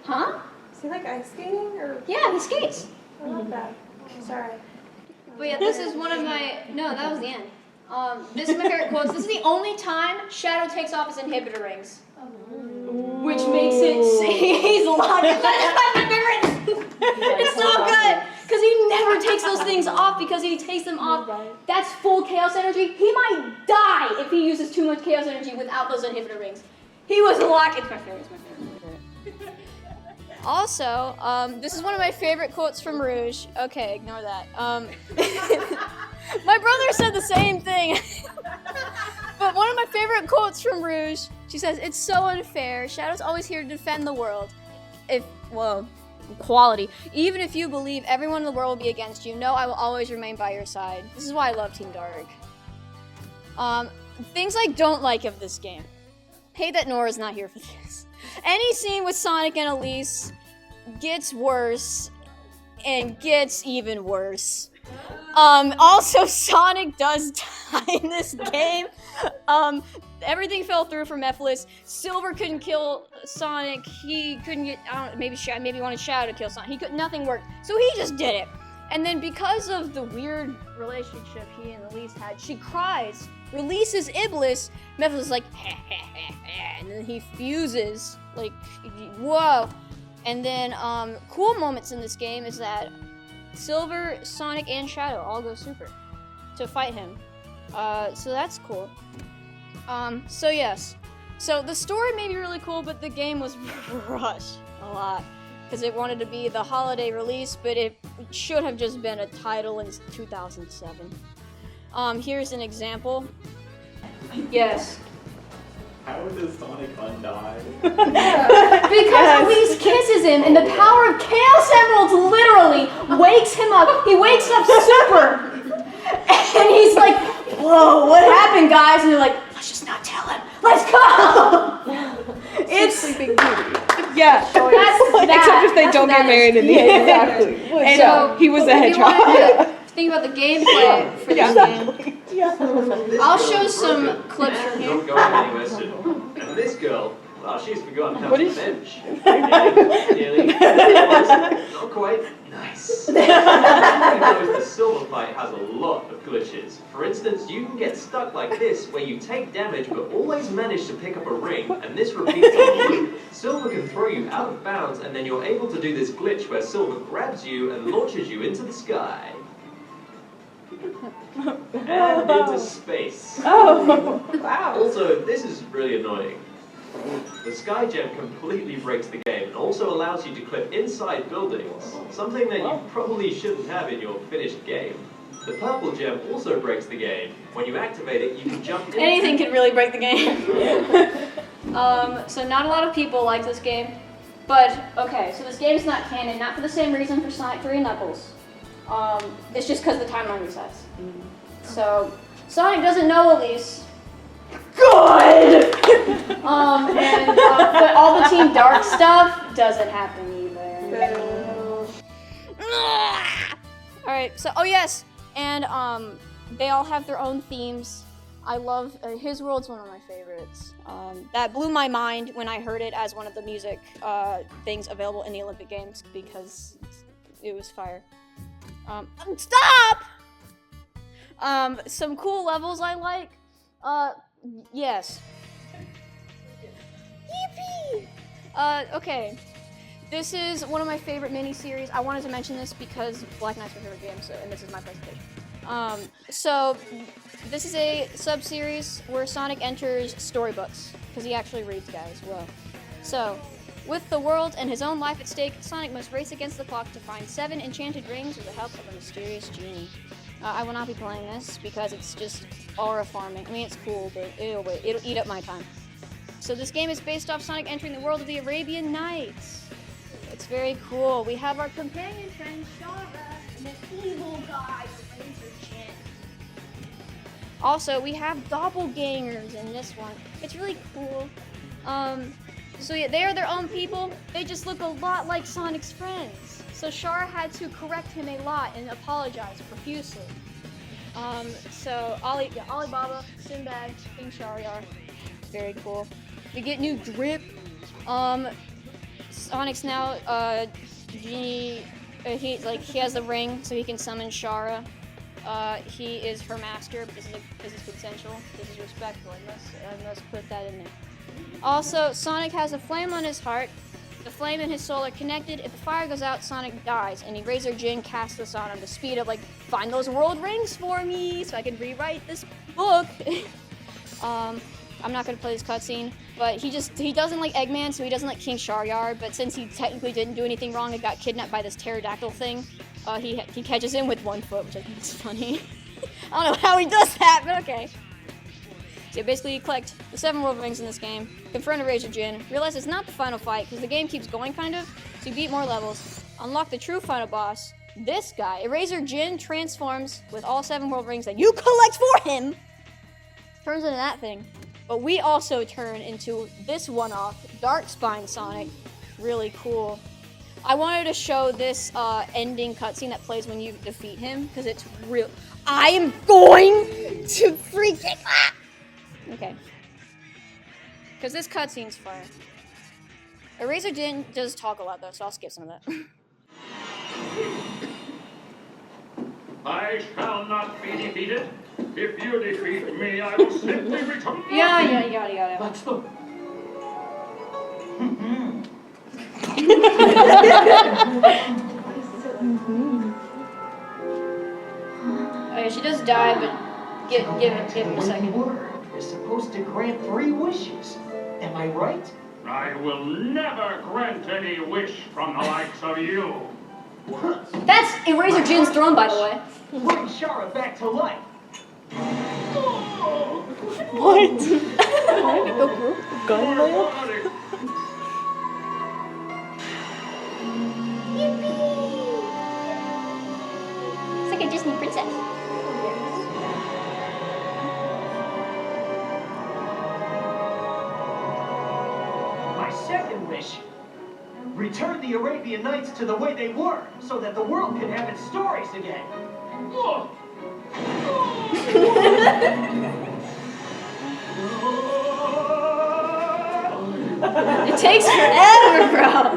Huh? Is he like ice skating or? Yeah, he skates. I love that. Sorry. But yeah, this is one of my, no, that was the end. This is my favorite quotes. This is the only time Shadow takes off his inhibitor rings. Which makes it, he's locked. That's my favorite. It's so good. Because he never takes those things off because he takes them off. That's full chaos energy. He might die if he uses too much chaos energy without those inhibitor rings. He was locked. It's my favorite. It's my favorite. Also, this is one of my favorite quotes from Rouge. Okay, ignore that. My brother said the same thing. But one of my favorite quotes from Rouge, she says, "It's so unfair. Shadow's always here to defend the world. Equality. Even if you believe everyone in the world will be against you, no, I will always remain by your side." This is why I love Team Dark. Things I don't like of this game. Hate that Nora's not here for this. Any scene with Sonic and Elise gets worse and gets even worse. Also, Sonic does die in this game. Everything fell through for Mephiles. Silver couldn't kill Sonic. He couldn't get, I don't know, maybe he wanted Shadow to kill Sonic. Nothing worked. So he just did it. And then because of the weird relationship he and Elise had, she cries, releases Iblis. Mephiles is like, and then he fuses. Like, whoa. And then, cool moments in this game is that Silver, Sonic, and Shadow all go super to fight him. So that's cool. So yes. So the story may be really cool, but the game was rushed a lot. Because it wanted to be the holiday release, but it should have just been a title in 2007. Here's an example. Yes. How does Sonic undie? Because Elise kisses him, and the power of Chaos Emeralds literally wakes him up. He wakes up super. And he's like, whoa, what happened, guys? And they're like, let's just not tell him. Let's go. It's Sleeping Beauty. Yeah. Except if they don't get married in the end. Exactly. And So, he was a if you wanted hedgehog. to think about the gameplay for this game, I'll show some clips from here. Not going anywhere soon. And this girl, well, she's forgotten how What to is- bench. Nearly. Not quite. Nice. The silver fight has a lot of glitches. For instance, you can get stuck like this, where you take damage but always manage to pick up a ring, and this repeats on a loop. Silver can throw you out of bounds, and then you're able to do this glitch where Silver grabs you and launches you into the sky. And into space. Oh, wow. Also, this is really annoying. The sky gem completely breaks the game and also allows you to clip inside buildings, something that you probably shouldn't have in your finished game. The purple gem also breaks the game. When you activate it, you can jump in. Anything could really break the game. So not a lot of people like this game, but okay, so this game's not canon, not for the same reason for Sonic 3 and Knuckles. It's just because the timeline resets. So Sonic doesn't know Elise. Good! But all the Team Dark stuff doesn't happen either. Alright, so, oh yes, and they all have their own themes. I love, His World's one of my favorites. That blew my mind when I heard it as one of the music things available in the Olympic Games because it was fire. Stop! Some cool levels I like. Yes. Yippee! Okay. This is one of my favorite mini-series. I wanted to mention this because Black Knight's my favorite game, and this is my presentation. So, this is a sub-series where Sonic enters storybooks, because he actually reads guys as well. So, with the world and his own life at stake, Sonic must race against the clock to find 7 enchanted rings with the help of a mysterious genie. I will not be playing this because it's just aura farming. I mean, it's cool, but it'll eat up my time. So this game is based off Sonic entering the world of the Arabian Nights. It's very cool. We have our companion friend, Shara, and this evil guy with Razor Chin. Also, we have doppelgangers in this one. It's really cool. So yeah, they are their own people. They just look a lot like Sonic's friends. So Shara had to correct him a lot and apologize profusely. So Alibaba, Sinbad, King Shahryar, very cool. We get new drip. Sonic's now genie. He has the ring, so he can summon Shara. He is her master because it's consensual. This is respectful. I must put that in there. Also, Sonic has a flame on his heart. The flame and his soul are connected. If the fire goes out, Sonic dies, and Razor Jin casts this on him to speed up, find those world rings for me so I can rewrite this book. I'm not gonna play this cutscene, but he doesn't like Eggman, so he doesn't like King Shahryar, but since he technically didn't do anything wrong and got kidnapped by this pterodactyl thing, he catches him with one foot, which I think is funny. I don't know how he does that, but okay. So basically you collect the 7 world rings in this game, confront a Razor Jin, realize it's not the final fight because the game keeps going kind of, so you beat more levels, unlock the true final boss, this guy. Razor Jin transforms with all 7 world rings that you collect for him, turns into that thing. But we also turn into this one-off, Dark Spine Sonic, really cool. I wanted to show this ending cutscene that plays when you defeat him because it's real. I am going to freaking... Okay. Because this cutscene's fire. Razor Jin does talk a lot though, so I'll skip some of that. I shall not be defeated. If you defeat me, I will simply return. Yeah. That's the... Okay, she does die, but give him a second. Word is supposed to grant 3 wishes. Am I right? I will never grant any wish from the likes of you. That's Razor Jin's throne, by the way. Bring Shara back to life. What? Gunman? It's like a Disney princess. My second wish Return the Arabian Nights to the way they were, so that the world can have its stories again. It takes forever, bro.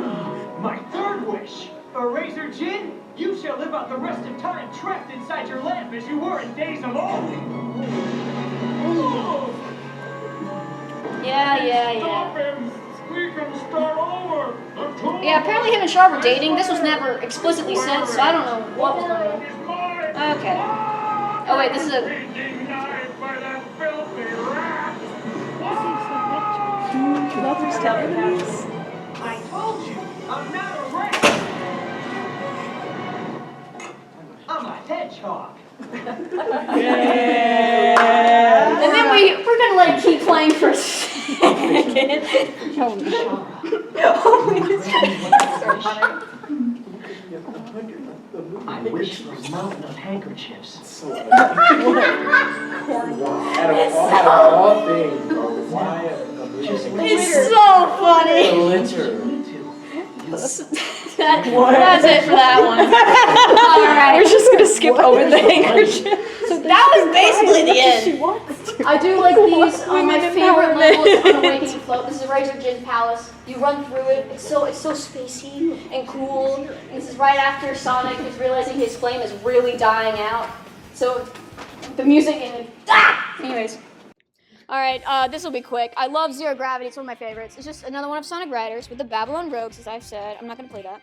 My third wish. Eraser Jin, you shall live out the rest of time trapped inside your lamp as you were in days of old. Yeah. We can start over. Yeah, apparently him and Sharp were dating. This was never explicitly said, so I don't know what was going on. Okay. Oh wait, this is a... Mother's telling us. I told you, I'm not a rat. I'm a hedgehog. And then we're gonna let it keep playing for a second. I wish for a mountain of handkerchiefs. Out of all things, bro, why It's so funny. That's it for that one. Alright. We're just gonna skip over the handkerchief. That was basically the end. I do like these. My favorite level is on Awakening Float. This is Razor Jin Palace. You run through it. It's so spacey and cool. And this is right after Sonic is realizing his flame is really dying out. So the music and anyways. Alright, this will be quick. I love Zero Gravity, it's one of my favorites. It's just another one of Sonic Riders with the Babylon Rogues, as I've said. I'm not gonna play that.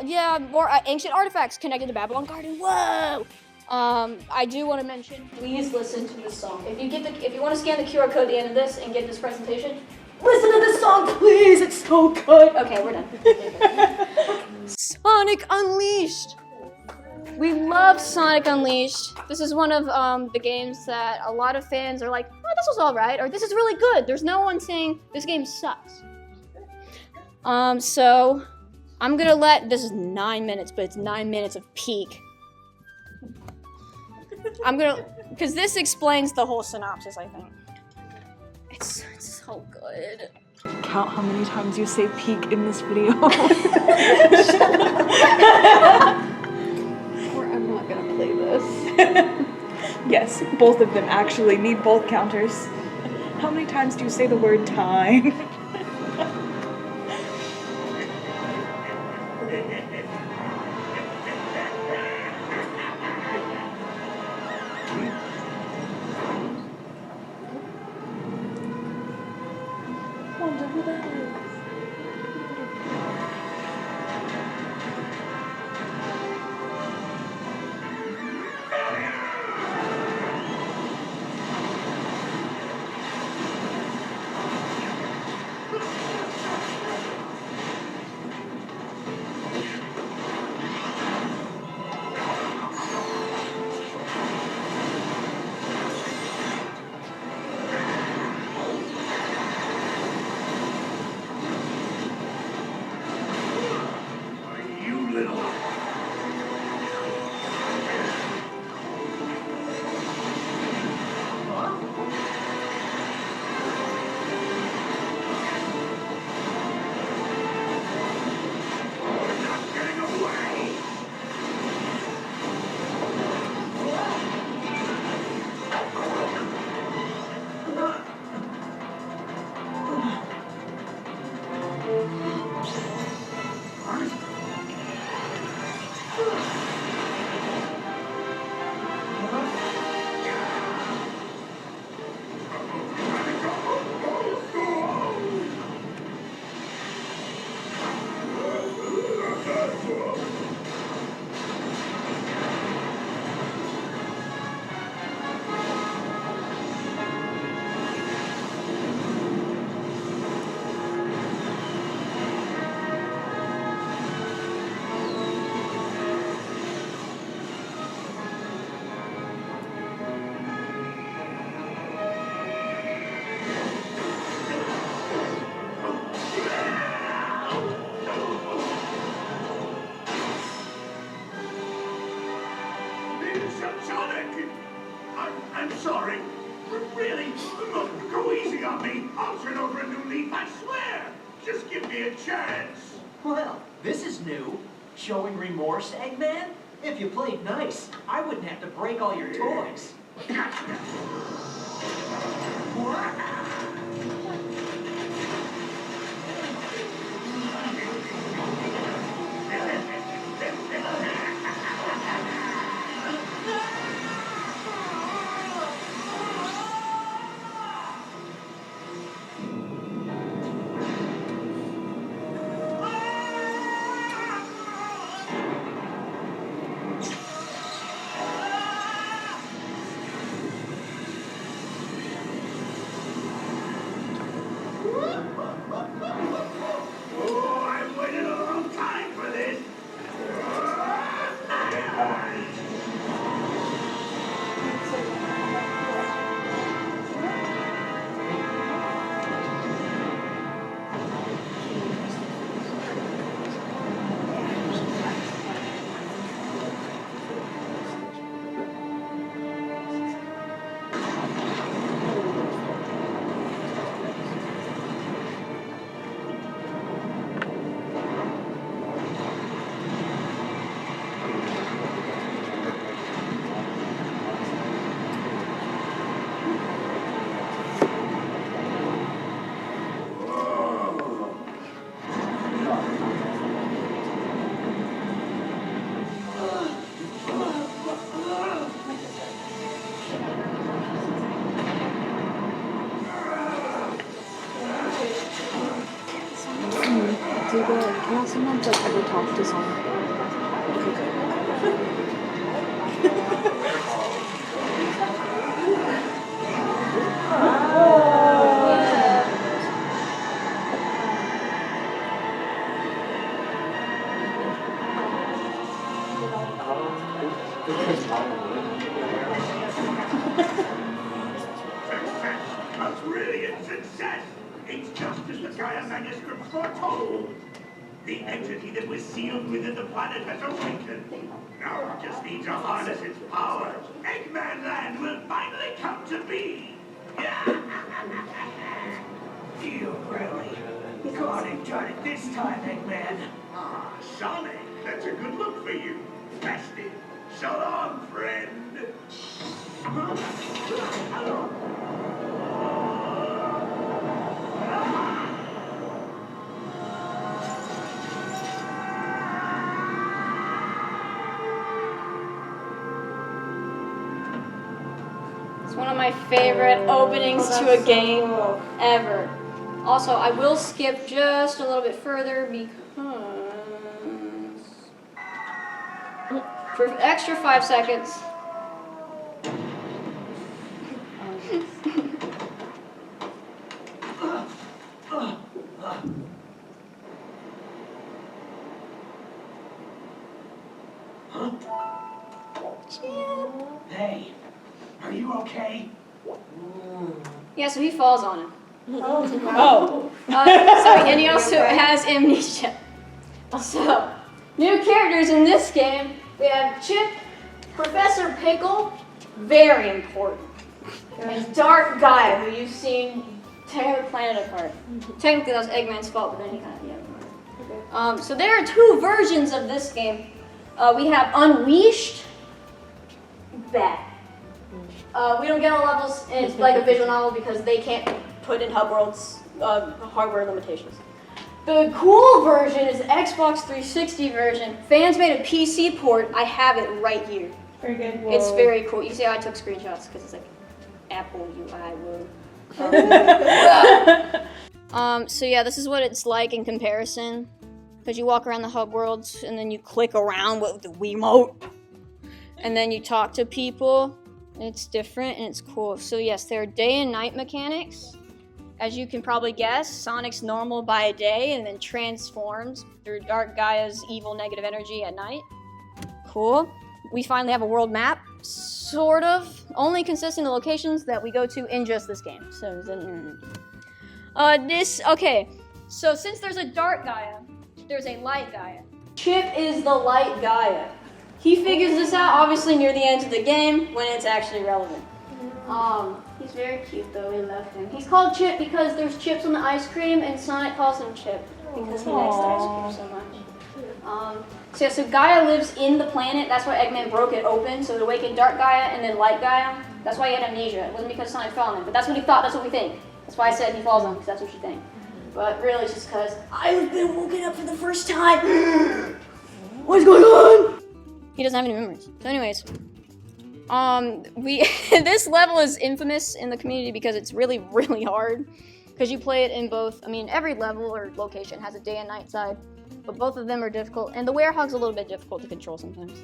Yeah, more ancient artifacts connected to Babylon Garden. Whoa! I do want to mention, please listen to this song. If you want to scan the QR code at the end of this and get this presentation, listen to this song, please. It's so good. Okay, we're done. Sonic Unleashed. We love Sonic Unleashed. This is one of the games that a lot of fans are like, oh, this was all right, or this is really good. There's no one saying this game sucks. So I'm gonna this is 9 minutes, but it's 9 minutes of peak. Because this explains the whole synopsis, I think. It's so good. Count how many times you say peak in this video. Or I'm not gonna play this. Yes, both of them actually need both counters. How many times do you say the word time? Wonder who that is. I'm sorry. Really? Look, go easy on me. I'll turn over a new leaf, I swear. Just give me a chance. Well, this is new. Showing remorse, Eggman? If you played nice, I wouldn't have to break all your toys. Oh, I've waited a long time for this. Can someone like ever talk to someone? A brilliant success! It's just as the Gaia manuscript foretold. The entity that was sealed within the planet has awakened. Now it just needs to harness its power. Eggman Land will finally come to be. You really got it done it this time, Eggman. Ah, Sonic, that's a good look for you. Festive. So long, friend. It's one of my favorite openings to a game ever. Also, I will skip just a little bit further because for an extra 5 seconds. Hey, are you okay? Yeah, so he falls on him. Oh. Sorry, and he also has amnesia. So, new characters in this game. We have Chip, Professor Pickle, very important, and Dark Gaia, who you've seen tear the planet apart. Technically, that was Eggman's fault, but then he kind of, so there are two versions of this game. We have Unleashed, bad. We don't get all levels, and it's like a visual novel because they can't put in hub worlds hardware limitations. The cool version is the Xbox 360 version. Fans made a PC port. I have it right here. Very good. It's very cool. You see how I took screenshots because it's like Apple UI woo. So yeah, this is what it's like in comparison. Because you walk around the hub worlds and then you click around with the Wiimote. And then you talk to people. And it's different and it's cool. So yes, there are day and night mechanics. As you can probably guess, Sonic's normal by day and then transforms through Dark Gaia's evil negative energy at night. Cool. We finally have a world map, sort of, only consisting of locations that we go to in just this game. So okay, so since there's a Dark Gaia, there's a Light Gaia. Chip is the Light Gaia. He figures this out obviously near the end of the game when it's actually relevant. He's very cute though, we love him. He's called Chip because there's chips on the ice cream and Sonic calls him Chip because he likes the ice cream so much. So yeah, so Gaia lives in the planet, that's why Eggman broke it open, so it awakened Dark Gaia and then Light Gaia. That's why he had amnesia. It wasn't because Sonic fell on him, but that's what he thought, that's what we think. That's why I said he falls on him, because that's what you think. But really it's just because I've been woken up for the first time. What's going on? He doesn't have any memories. So anyways, this level is infamous in the community because it's really, really hard. Because you play it in both, I mean, every level or location has a day and night side, but both of them are difficult, and the Werehog's a little bit difficult to control sometimes.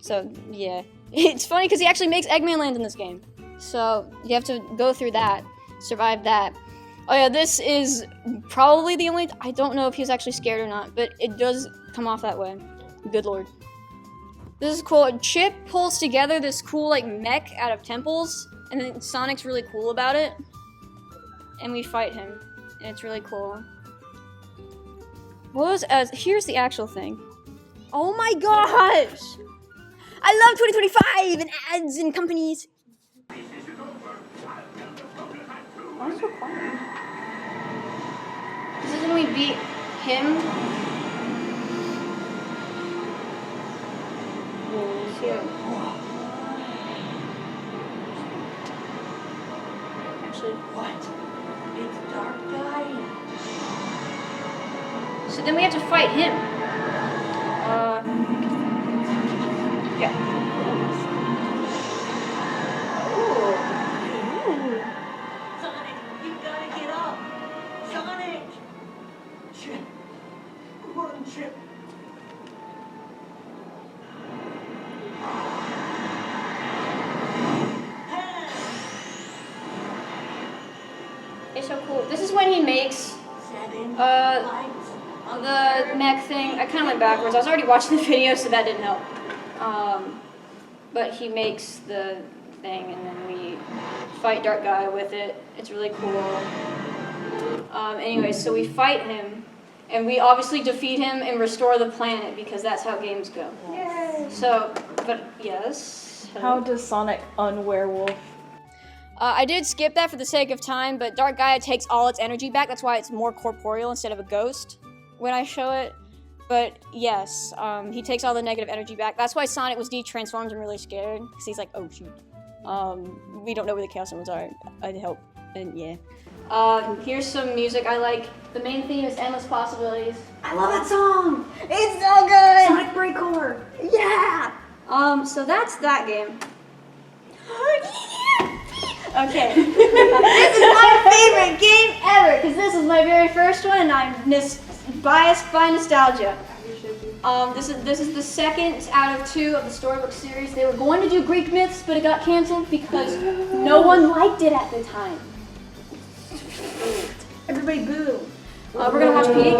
So, yeah. It's funny because he actually makes Eggman land in this game. So, you have to go through that, survive that. Oh yeah, this is probably the only, I don't know if he was actually scared or not, but it does come off that way. Good lord. This is cool. Chip pulls together this cool like mech out of temples, and then Sonic's really cool about it. And we fight him, and it's really cool. Here's the actual thing. Oh my gosh! I love 2025 and ads and companies. Why is it so quiet? This is when we beat him. Actually, What? It's Dark Guy. so then we have to fight him. Yeah. Sonic, you gotta get up. Sonic. Chip. Run, Chip. It's so cool. This is when he makes the mech thing. I kind of went backwards. I was already watching the video, so that didn't help. But he makes the thing, and then we fight Dark Guy with it. It's really cool. Anyway, so we fight him, and we obviously defeat him and restore the planet because that's how games go. Yay! So, but yes. How does Sonic unwerewolf? I did skip that for the sake of time, but Dark Gaia takes all its energy back. That's why it's more corporeal instead of a ghost when I show it. But yes, he takes all the negative energy back. That's why Sonic was de-transformed and really scared, because he's like, oh shoot. We don't know where the Chaos Emeralds are. I'd help, and yeah. Here's some music I like. The main theme is Endless Possibilities. I love that song! It's so good! Sonic Breakcore! Yeah! So that's that game. Okay. This is my favorite game ever, because this is my very first one, and I'm biased by nostalgia. This is the second out of 2 of the Storybook series. They were going to do Greek myths, but it got canceled because no one liked it at the time. Everybody boo! We're gonna watch Peak.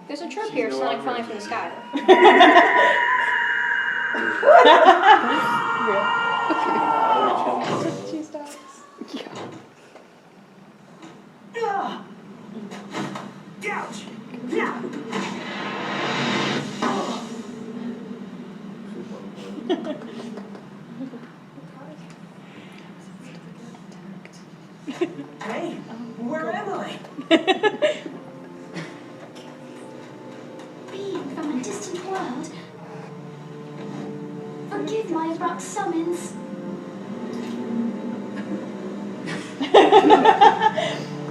There's a trope here of Sonic falling from the sky. She stops. Ouch! Yeah. Hey, world. Forgive my abrupt summons.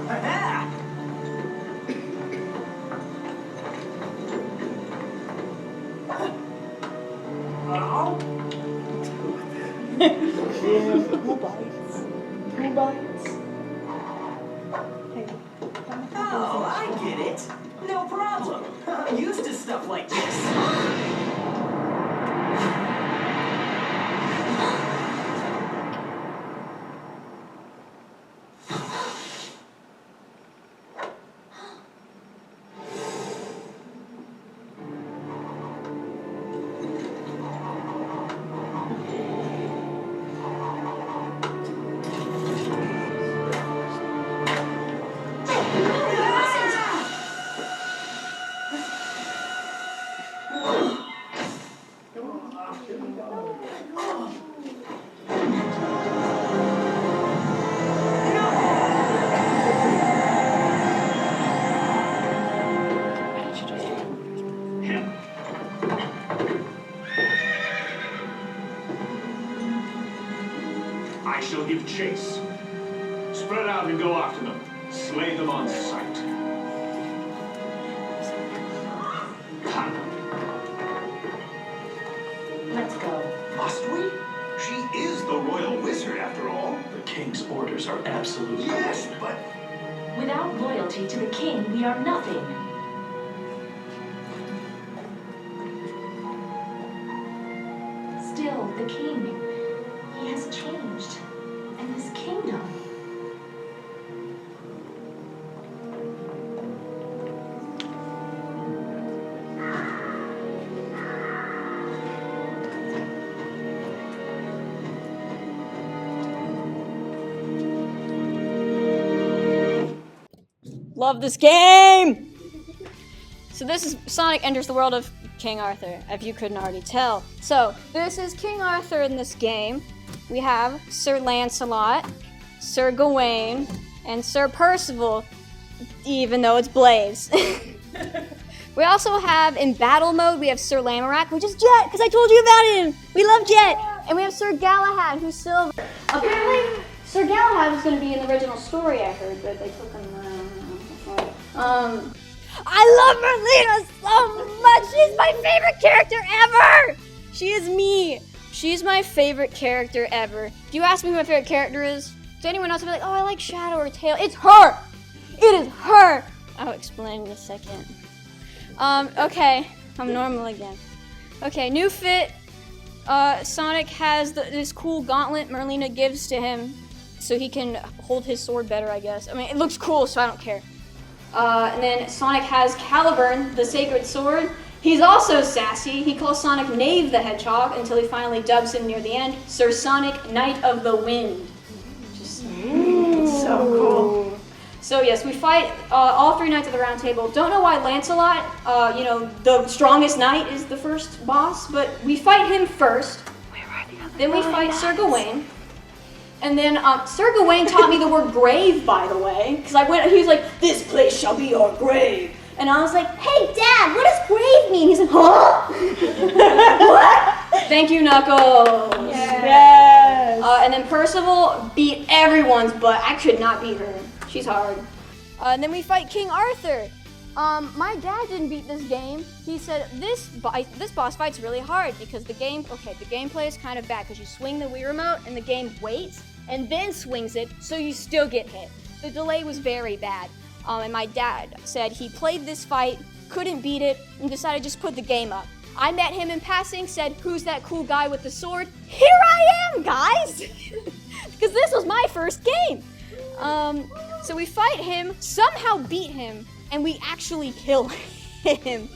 Aha! Oh? Who bites? Who bites? Hey. Oh, I get it. No problem. I'm used to stuff like this. I shall give chase. Spread out and go after them. Slay them on sight. Let's go. Must we? She is the royal wizard, after all. The king's orders are absolute. Yes, but Without loyalty to the king, we are nothing. Still, the king, he has changed. And this kingdom. Love this game! So this is Sonic enters the world of King Arthur, if you couldn't already tell. So, this is King Arthur in this game. We have Sir Lancelot, Sir Gawain, and Sir Percival, even though it's Blaze. We also have, in battle mode, we have Sir Lamorak, which is Jet, because I told you about him! We love Jet! And we have Sir Galahad, who's silver. Apparently, Sir Galahad was going to be in the original story, I heard, but they took him, I love Merlina so much! She's my favorite character ever! She is me. She's my favorite character ever. If you ask me who my favorite character is, to anyone else, I'll be like, oh, I like Shadow or Tail. It's her! It is her! I'll explain in a second. Okay, I'm normal again. Okay, new fit. Sonic has this cool gauntlet Merlina gives to him so he can hold his sword better, I guess. I mean, it looks cool, so I don't care. And then Sonic has Caliburn, the sacred sword. He's also sassy. He calls Sonic Knave the Hedgehog until he finally dubs him near the end Sir Sonic, Knight of the Wind. Just so cool. So yes, we fight all three knights of the Round Table. Don't know why Lancelot, the strongest knight, is the first boss, but we fight him first. Then we fight Sir Gawain. And then Sir Gawain taught me the word grave, by the way, because he was like, this place shall be your grave. And I was like, hey, Dad, what does grave mean? He's like, huh? What? Thank you, Knuckles. Yes. And then Percival beat everyone's butt. I could not beat her. She's hard. And then we fight King Arthur. My dad didn't beat this game. He said this boss fight's really hard because the gameplay is kind of bad because you swing the Wii remote and the game waits and then swings it, so you still get hit. The delay was very bad. And my dad said he played this fight, couldn't beat it, and decided to just put the game up. I met him in passing, said, who's that cool guy with the sword? Here I am, guys! Because this was my first game. So we fight him, somehow beat him, and we actually kill him.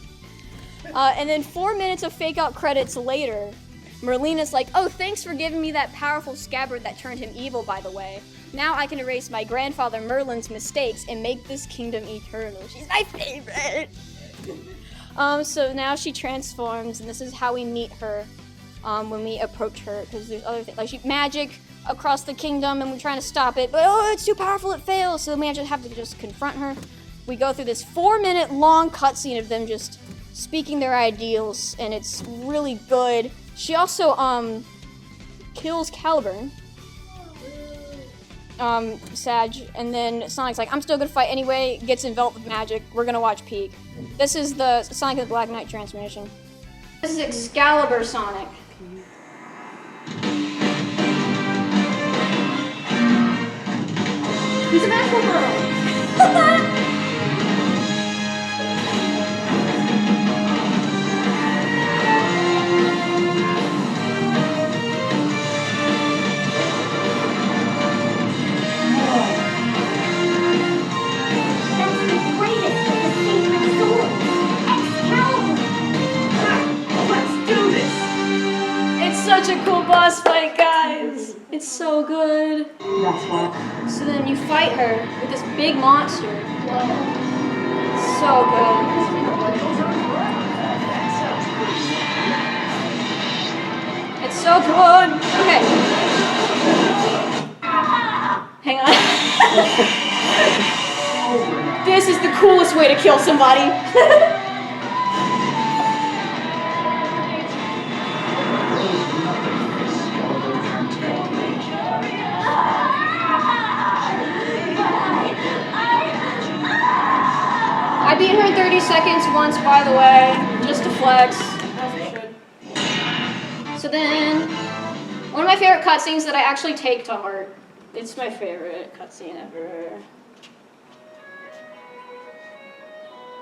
And then 4 minutes of fake out credits later, Merlina's like, oh, thanks for giving me that powerful scabbard that turned him evil, by the way. Now I can erase my grandfather Merlin's mistakes and make this kingdom eternal. She's my favorite! So now she transforms, and this is how we meet her when we approach her, because there's other things, like she magic across the kingdom, and we're trying to stop it, but oh, it's too powerful, it fails, so then we have to just confront her. We go through this 4-minute long cutscene of them just speaking their ideals, and it's really good. She also kills Caliburn, Sag, and then Sonic's like, I'm still gonna fight anyway, gets enveloped with magic, we're gonna watch Peak. This is the Sonic and the Black Knight transmission. This is Excalibur Sonic. He's a magical girl. Such a cool boss fight, guys. It's so good. That's why. So then you fight her with this big monster. So good. It's so good. Okay. Hang on. This is the coolest way to kill somebody. I beat her in 30 seconds once, by the way, just to flex, as I should. So then, one of my favorite cutscenes that I actually take to heart. It's my favorite cutscene ever.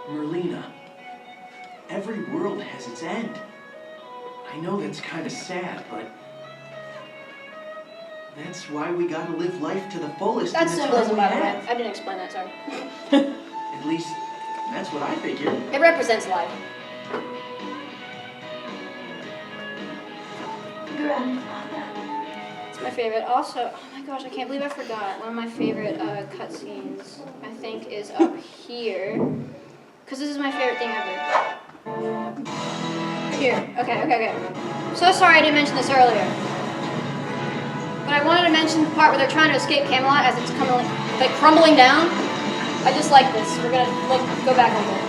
Merlina, every world has its end. I know that's kind of sad, but that's why we gotta live life to the fullest. That's in the symbolism, time by we the way. have. I didn't explain that, sorry. At least, that's what I figured. It represents life. It's my favorite. Also, oh my gosh, I can't believe I forgot. One of my favorite cutscenes, I think, is up here. Because this is my favorite thing ever. Here. Okay. So sorry I didn't mention this earlier. But I wanted to mention the part where they're trying to escape Camelot as it's crumbling down. I just like this. We're gonna go back a little bit.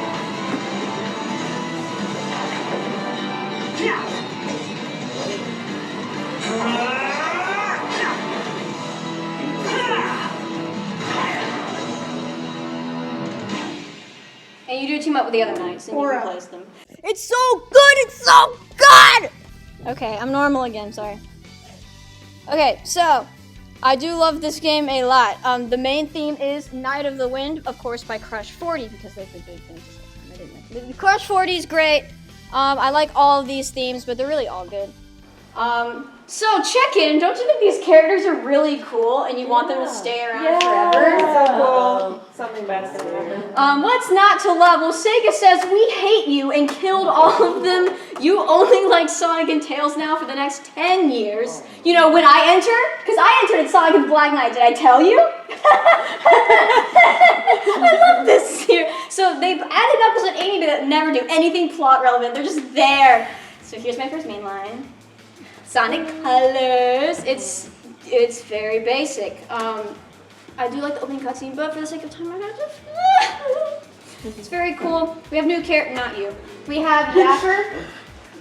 And you do team up with the other knights and you replace them. It's so good! It's so good! Okay, I'm normal again, sorry. Okay, so I do love this game a lot. The main theme is Night of the Wind, of course, by Crush 40, because those are big things. I didn't mention. Crush 40 is great. I like all of these themes, but they're really all good. So check in. Don't you think these characters are really cool, and you want them to stay around forever? So cool. Something bad's gonna happen. What's not to love? Well, Sega says we hate you and killed all of them. You only like Sonic and Tails now for the next 10 years. You know, when I enter, because I entered in Sonic and Black Knight, did I tell you? I love this here. So they've added Knuckles and Amy that never do anything plot relevant. They're just there. So here's my first main line. Sonic Colors. It's very basic. I do like the opening cutscene, but for the sake of time, I have to. It's very cool. We have new character, not you. We have Yapper.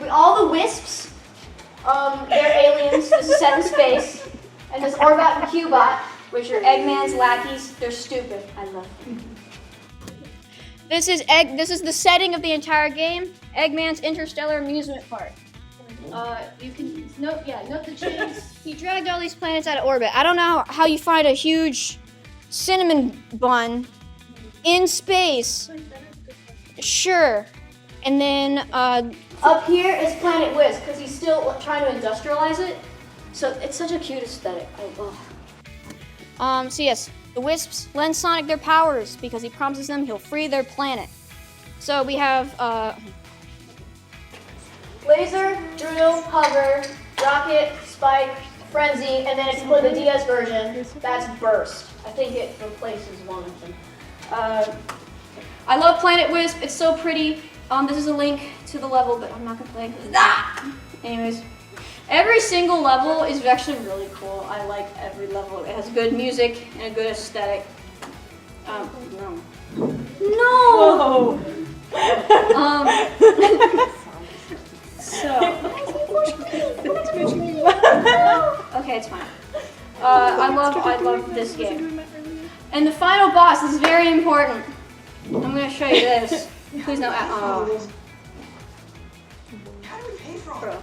All the Wisps. They're aliens. This is set in space. And there's Orbot and Cubot, which are Eggman's lackeys. They're stupid. I love them. This is the setting of the entire game. Eggman's Interstellar Amusement Park. You can note the change. He dragged all these planets out of orbit. I don't know how you find a huge cinnamon bun in space. Sure. And then up here is Planet Wisp because he's still trying to industrialize it. So it's such a cute aesthetic. So yes, the Wisps lend Sonic their powers because he promises them he'll free their planet. So we have Laser, Drill, Hover, Rocket, Spike, Frenzy, and then if you play the DS version, that's Burst. I think it replaces one of them. I love Planet Wisp. It's so pretty. This is a link to the level, but I'm not gonna play. Anyways, every single level is actually really cool. I like every level. It has good music and a good aesthetic. No. love this game. And the final boss is very important. I'm gonna show you this. Please no. How do we pay for all that?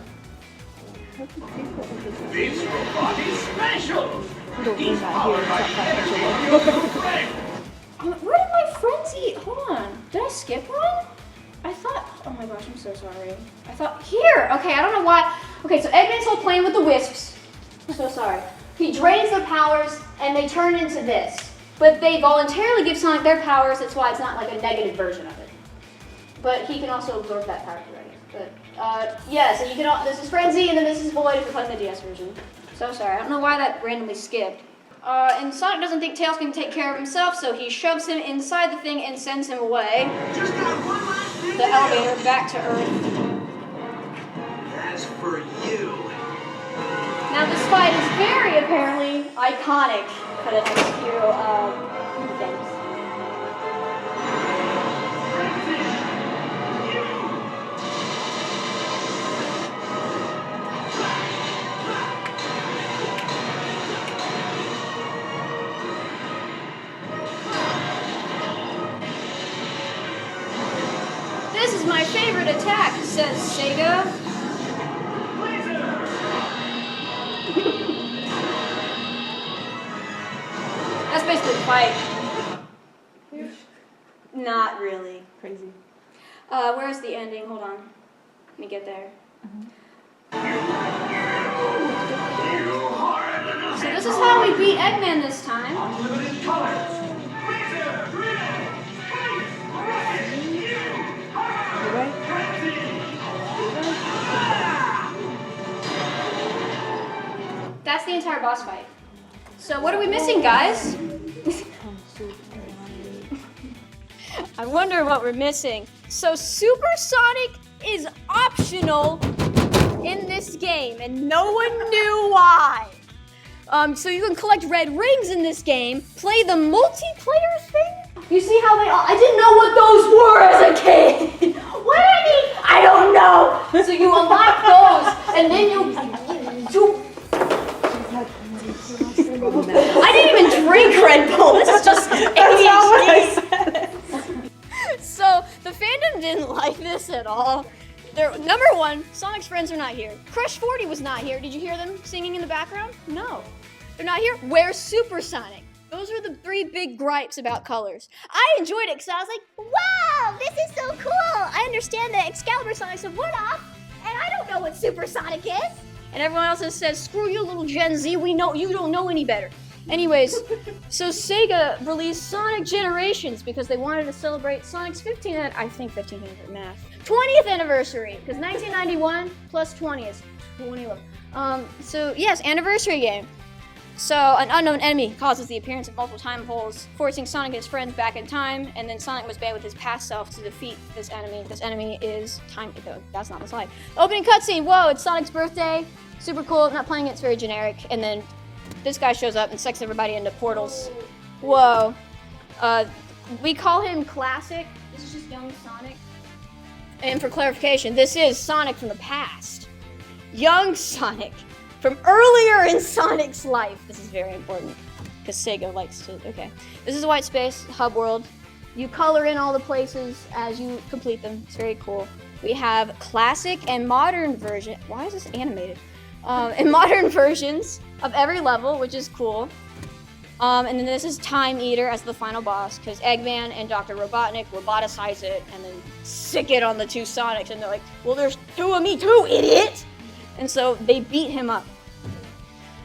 This robot is special. Don't He's learn that powered here. by It's the not energy financial. of your friend. Where did my frenzy? Hold on. Did I skip one? I thought. Oh my gosh, I'm so sorry. I thought here. Okay, I don't know why. Okay, so Eggman's whole playing with the wisps. I'm so sorry. He drains their powers and they turn into this. But they voluntarily give Sonic their powers. That's why it's not like a negative version of it. But he can also absorb that power already. But yeah, so you can. This is Frenzy and then this is Void if you're playing the DS version. So sorry. I don't know why that randomly skipped. And Sonic doesn't think Tails can take care of himself, so he shoves him inside the thing and sends him away. Just got one last thing The elevator back to Earth. As for you. Now this fight is very apparently iconic for the next few things. This is my favorite attack, says Sega. That's basically the fight. Not really. Crazy. Where's the ending? Hold on. Let me get there. So this is how we beat Eggman this time. Unlimited colors. That's the entire boss fight. So what are we missing, guys? I wonder what we're missing. So Supersonic is optional in this game, and no one knew why. So you can collect red rings in this game, play the multiplayer thing. You see how they all, I didn't know what those were as a kid. What do I mean? I don't know. So you unlock those, and then you I didn't even drink Red Bull. This is just ADHD. So the fandom didn't like this at all. Number one, Sonic's friends are not here. Crush 40 was not here. Did you hear them singing in the background? No. They're not here. Where's Supersonic? Those are the three big gripes about colors. I enjoyed it because I was like, wow, this is so cool. I understand that Excalibur Sonic's a one-off, and I don't know what Supersonic is. And everyone else has said, screw you, little Gen Z, we know you don't know any better. Anyways, so Sega released Sonic Generations because they wanted to celebrate Sonic's 15th anniversary, because 1991 plus 20 is 21. So yes, anniversary game. So an unknown enemy causes the appearance of multiple time holes, forcing Sonic and his friends back in time, and then Sonic must band with his past self to defeat this enemy. This enemy is time. That's not the slide. Opening cutscene. Whoa! It's Sonic's birthday. Super cool. Not playing it. It's very generic. And then this guy shows up and sucks everybody into portals. Whoa. We call him Classic. This is just young Sonic. And for clarification, this is Sonic from the past. Young Sonic. From earlier in Sonic's life. This is very important, because Sega likes to, okay. This is a white space, hub world. You color in all the places as you complete them. It's very cool. We have classic and modern version. Why is this animated? And modern versions of every level, which is cool. And then this is Time Eater as the final boss, because Eggman and Dr. Robotnik roboticize it and then sick it on the two Sonics, and they're like, well, there's two of me too, idiot! And so they beat him up.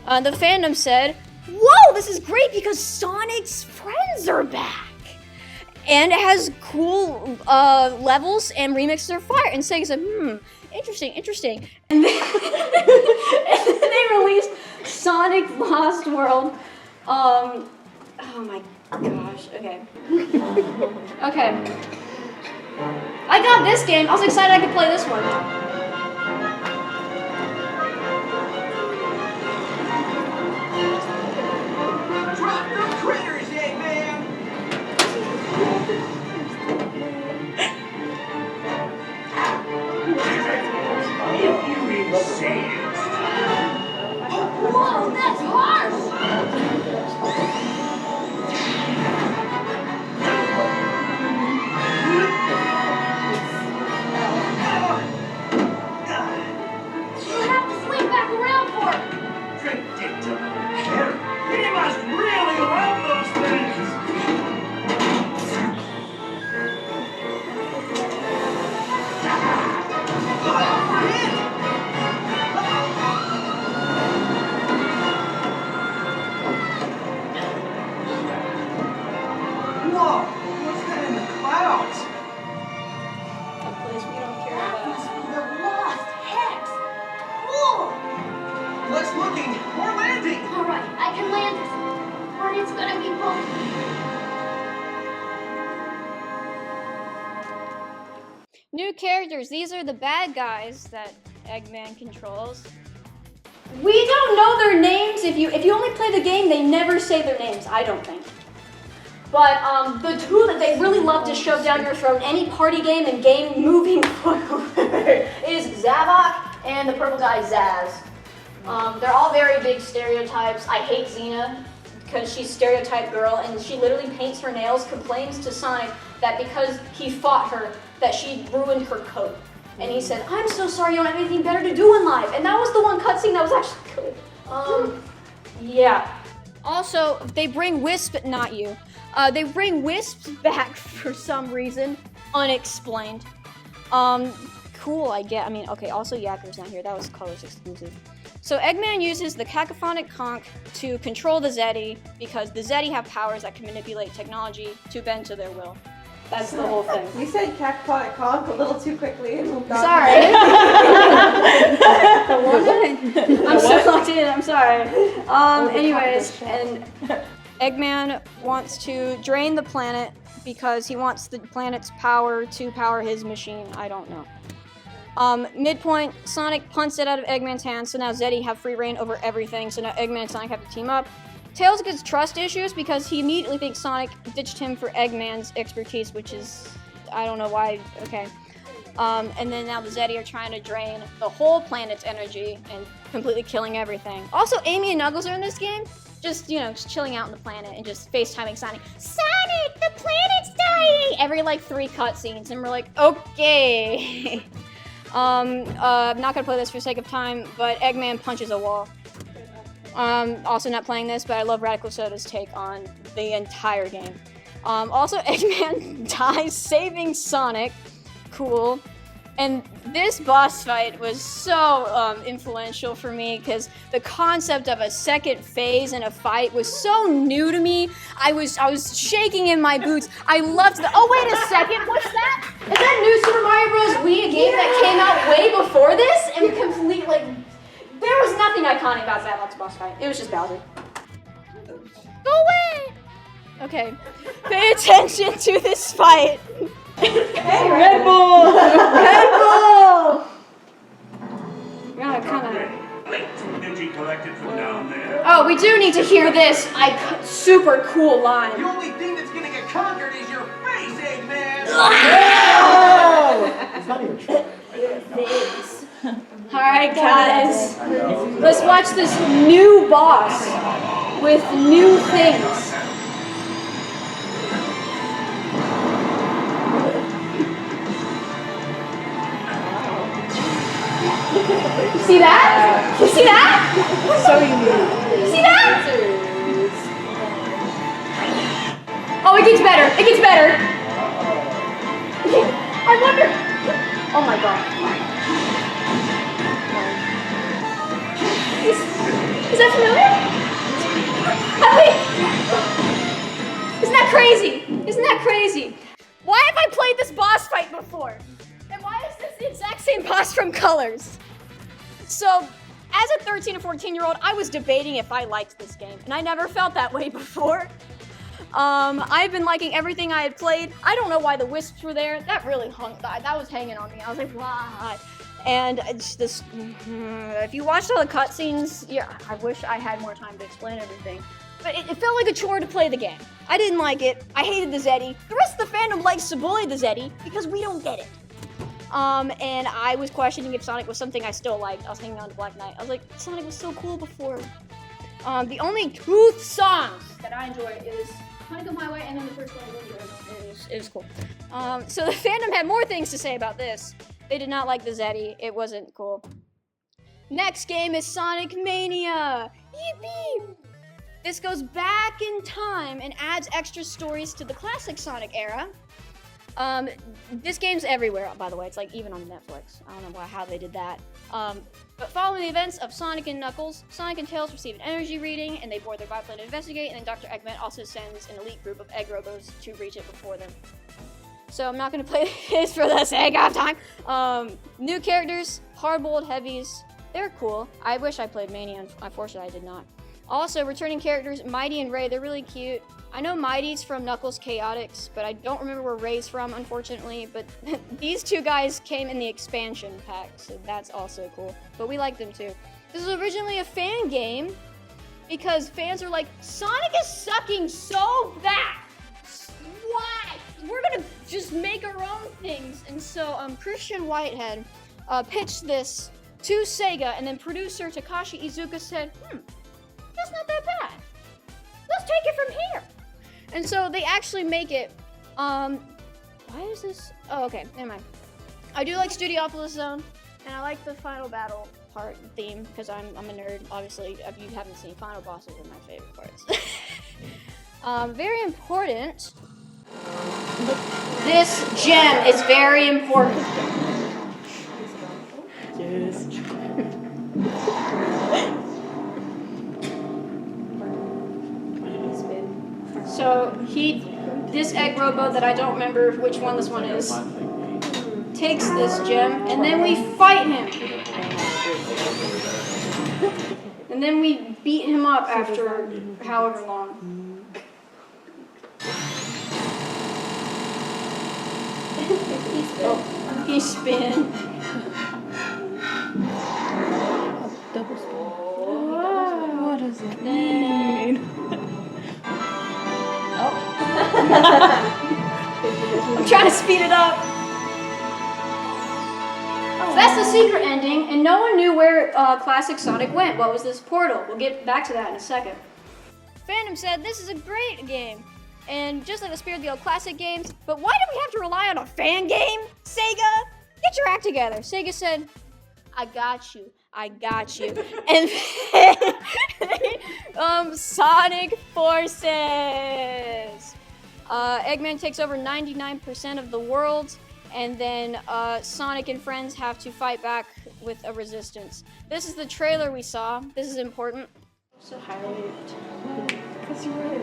The fandom said, whoa, this is great because Sonic's friends are back. And it has cool levels and remixes are fire. And Sega said, interesting. And then, and then they released Sonic Lost World. Oh my gosh, okay. Okay. I got this game. I was excited I could play this one. Drop the critters, Eggman! If you insist. Whoa, that's harsh! Whoa! What's that in the clouds? A place we don't care about. The lost hex. Whoa! Less looking, more landing! All right, I can land this, but it's gonna be bumpy. New characters. These are the bad guys that Eggman controls. We don't know their names. If you only play the game, they never say their names, I don't think. But the two that they really love to shove down your throat in any party game and game moving forward is Zavok and the purple guy Zaz. They're all very big stereotypes. I hate Xena because she's stereotype girl and she literally paints her nails, complains to Sonic that because he fought her, that she ruined her coat. And he said, I'm so sorry, you don't have anything better to do in life. And that was the one cutscene that was actually good. Yeah. Also, they bring Wisp, not you. They bring Wisps back for some reason, unexplained. Cool, I get. I mean, okay. Also, Yakker's not here. That was Colors exclusive. So Eggman uses the cacophonic conch to control the Zeddy because the Zeddy have powers that can manipulate technology to bend to their will. That's the whole thing. We said cacophonic conch a little too quickly and moved on. Sorry. I'm so locked in, I'm sorry. Anyways, and Eggman wants to drain the planet because he wants the planet's power to power his machine. I don't know. Midpoint, Sonic punts it out of Eggman's hands, so now Zeddy have free reign over everything, so now Eggman and Sonic have to team up. Tails gets trust issues because he immediately thinks Sonic ditched him for Eggman's expertise, which is, I don't know why, okay. And then now the Zeddy are trying to drain the whole planet's energy and completely killing everything. Also, Amy and Knuckles are in this game, just, you know, just chilling out on the planet and just FaceTiming Sonic. Sonic, the planet's dying! Every, like, 3 cutscenes, and we're like, okay. I'm not gonna play this for sake of time, but Eggman punches a wall. Also not playing this, but I love Radical Soda's take on the entire game. Also, Eggman dies saving Sonic. Cool. And this boss fight was so influential for me because the concept of a second phase in a fight was so new to me. I was shaking in my boots. I loved the. Oh wait a second, what's that? Is that new Super Mario Bros. Wii game that came out way before this? And complete like, there was nothing iconic about Zavok's boss fight. It was just Bowser. Go away! Okay, pay attention to this fight. Hey, Red Bull! Red Bull! Yeah, kind of. Energy collected from down there. Oh, we do need to hear this super cool line. The only thing that's gonna get conquered is your face, Eggman! It's not even true. Alright, guys. Let's watch this new boss with new things. You see that? You see that? So unique. You see that? Oh, it gets better. It gets better. I wonder. Oh my god. Is that familiar? Isn't that crazy? Isn't that crazy? Why have I played this boss fight before? And why is this the exact same boss from Colors? So, as a 13 or 14-year-old, I was debating if I liked this game, and I never felt that way before. I've been liking everything I had played. I don't know why the wisps were there. That really that was hanging on me. I was like, why? And it's this, if you watched all the cutscenes, yeah, I wish I had more time to explain everything. But it felt like a chore to play the game. I didn't like it. I hated the Zeddy. The rest of the fandom likes to bully the Zeddy because we don't get it. And I was questioning if Sonic was something I still liked. I was hanging on to Black Knight. I was like, Sonic was so cool before. The only two songs that I enjoy is Honeycomb Highway and then the first one. It was cool. So the fandom had more things to say about this. They did not like the Zeddy. It wasn't cool. Next game is Sonic Mania. Yippee! This goes back in time and adds extra stories to the classic Sonic era. This game's everywhere, by the way. It's like even on Netflix. I don't know how they did that. But following the events of Sonic and Knuckles, Sonic and Tails receive an energy reading, and they board their biplane to investigate, and then Dr. Eggman also sends an elite group of egg robos to reach it before them. So I'm not going to play this for the sake of time. New characters, hard-boiled heavies. They're cool. I wish I played Mania, and unfortunately I did not. Also, returning characters, Mighty and Ray, they're really cute. I know Mighty's from Knuckles Chaotix, but I don't remember where Ray's from, unfortunately. But these two guys came in the expansion pack, so that's also cool. But we like them too. This was originally a fan game because fans are like, Sonic is sucking so bad. Why? We're gonna just make our own things. And so Christian Whitehead pitched this to Sega, and then producer Takashi Iizuka said, that's not that bad. Let's take it from here. And so they actually make it, why is this? Oh, okay, never mind. I do like Studiopolis Zone, and I like the Final Battle part theme, because I'm a nerd, obviously. If you haven't seen, Final Bosses are my favorite parts. Very important. This gem is very important. Yes. So this egg robo that I don't remember which one this one is, takes this gem, and then we fight him. And then we beat him up after however long. He spin. Double spin. What does it mean? I'm trying to speed it up. So that's the secret ending, and no one knew where Classic Sonic went. What was this portal? We'll get back to that in a second. Fandom said this is a great game, and just like the spirit of the old classic games, but why do we have to rely on a fan game? Sega, get your act together. Sega said, I got you. I got you. And then, Sonic Forces. Eggman takes over 99% of the world, and then Sonic and friends have to fight back with a resistance. This is the trailer we saw. This is important. So hyped. Because you really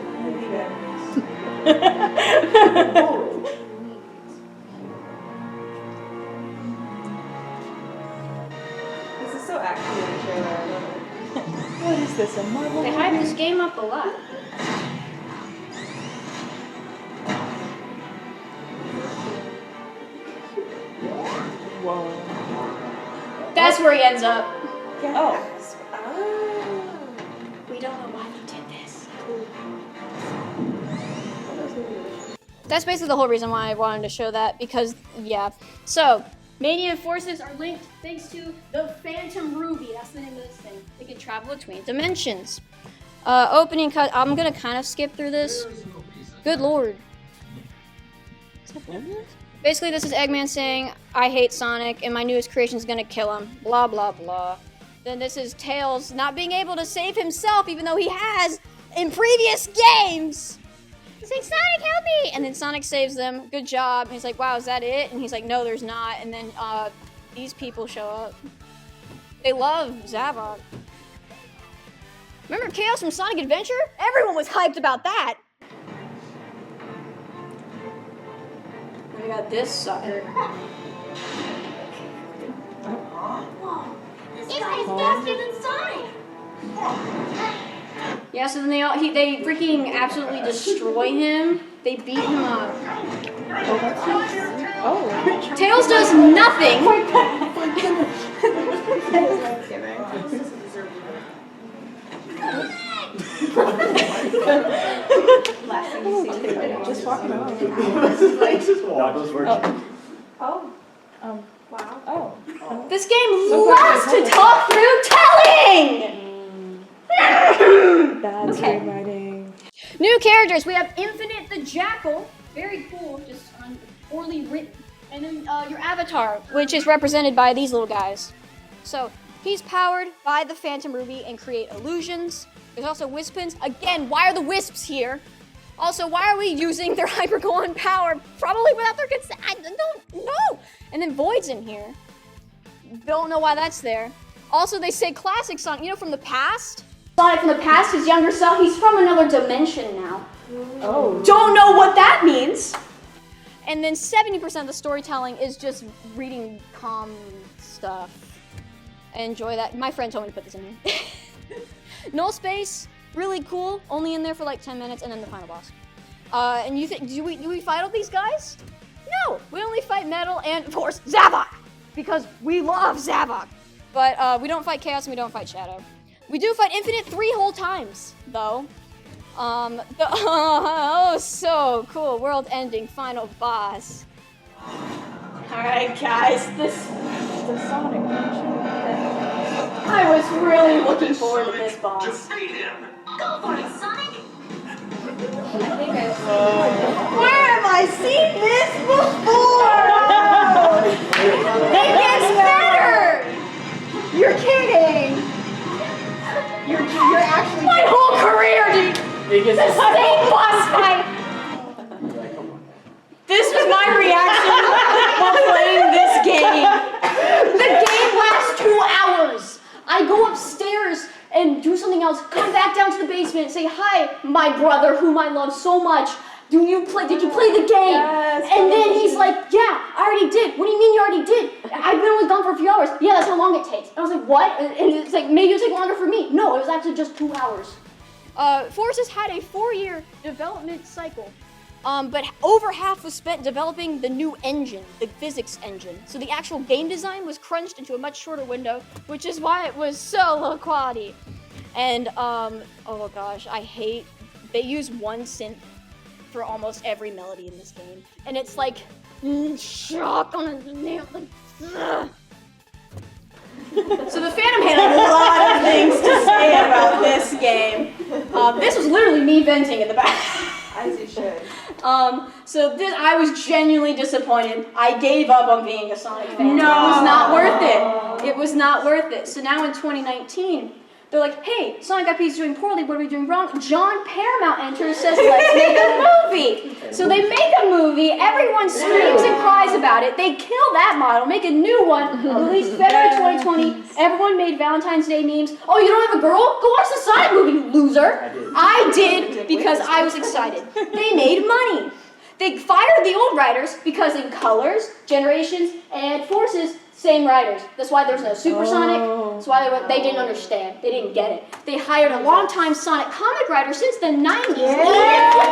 This is so actually in the trailer. I love it. What is this, a Marvel? They hype this game up a lot. Whoa. That's where he ends up. Yes. Oh. We don't know why he did this. That's basically the whole reason why I wanted to show that, because, yeah. So, Mania and Forces are linked thanks to the Phantom Ruby. That's the name of this thing. It can travel between dimensions. Opening cut. I'm gonna kind of skip through this. Good lord. Basically, this is Eggman saying, I hate Sonic, and my newest creation is gonna kill him. Blah, blah, blah. Then this is Tails not being able to save himself, even though he has in previous games. He's like, Sonic, help me! And then Sonic saves them. Good job. And he's like, wow, is that it? And he's like, no, there's not. And then these people show up. They love Zavok. Remember Chaos from Sonic Adventure? Everyone was hyped about that. We got this sucker. This guy's faster than Sonic! Yeah, so then they freaking absolutely destroy him. They beat him up. Oh. Tails does nothing. Last thing you see today. Just walking around. Wow. Oh. This game loves to talk through telling. That's good writing. New characters. We have Infinite the Jackal. Very cool, just poorly written. And then your avatar, which is represented by these little guys. So he's powered by the Phantom Ruby and create illusions. There's also Wispins. Again, why are the Wisps here? Also, why are we using their hypercolon power? Probably without their consent. I don't know. And then Void's in here. Don't know why that's there. Also, they say classic Sonic, you know, from the past? Sonic from the past, his younger self, he's from another dimension now. Oh. Don't know what that means. And then 70% of the storytelling is just reading calm stuff. I enjoy that. My friend told me to put this in here. Null Space, really cool. Only in there for like 10 minutes, and then the final boss. And you think, do we fight all these guys? No, we only fight Metal and, of course, Zavok, because we love Zavok. But we don't fight Chaos and we don't fight Shadow. We do fight Infinite 3 whole times, though. Oh, so cool. World-ending final boss. Alright, guys, the Sonic I was really looking forward to this boss. Defeat him. Go for it, Sonic! Where have I seen this before? It gets better! You're kidding. You're actually. My whole career, dude! The same boss fight! This was my reaction while playing this game. The game lasts 2 hours. I go upstairs and do something else, come back down to the basement and say, hi, my brother, whom I love so much. Did you play the game? Yes, and then he's like, yeah, I already did. What do you mean you already did? I've been only gone for a few hours. Yeah, that's how long it takes. And I was like, what? And it's like, maybe it'll take longer for me. No, it was actually just 2 hours. Forces had a 4-year development cycle, but over half was spent developing the new engine, the physics engine. So the actual game design was crunched into a much shorter window, which is why it was so low quality. And, oh gosh, they use one synth for almost every melody in this game. And it's like, shock on a nail, like, ugh. So the Phantom had a lot of things to say about this game. This was literally me venting in the back. As you should. I was genuinely disappointed. I gave up on being a Sonic fan. No. It was not worth it. It was not worth it. So now in 2019, they're like, hey, Sonic IP is doing poorly, what are we doing wrong? John Paramount enters, says, let's make a movie. So they make a movie, everyone screams and cries about it, they kill that model, make a new one, released February 2020, everyone made Valentine's Day memes. Oh, you don't have a girl? Go watch the Sonic movie, you loser. I did because I was excited. They made money. They fired the old writers because in Colors, Generations, and Forces, same writers. That's why there's no Supersonic. That's why they didn't understand. They didn't get it. They hired a longtime Sonic comic writer since the 90s. He knows what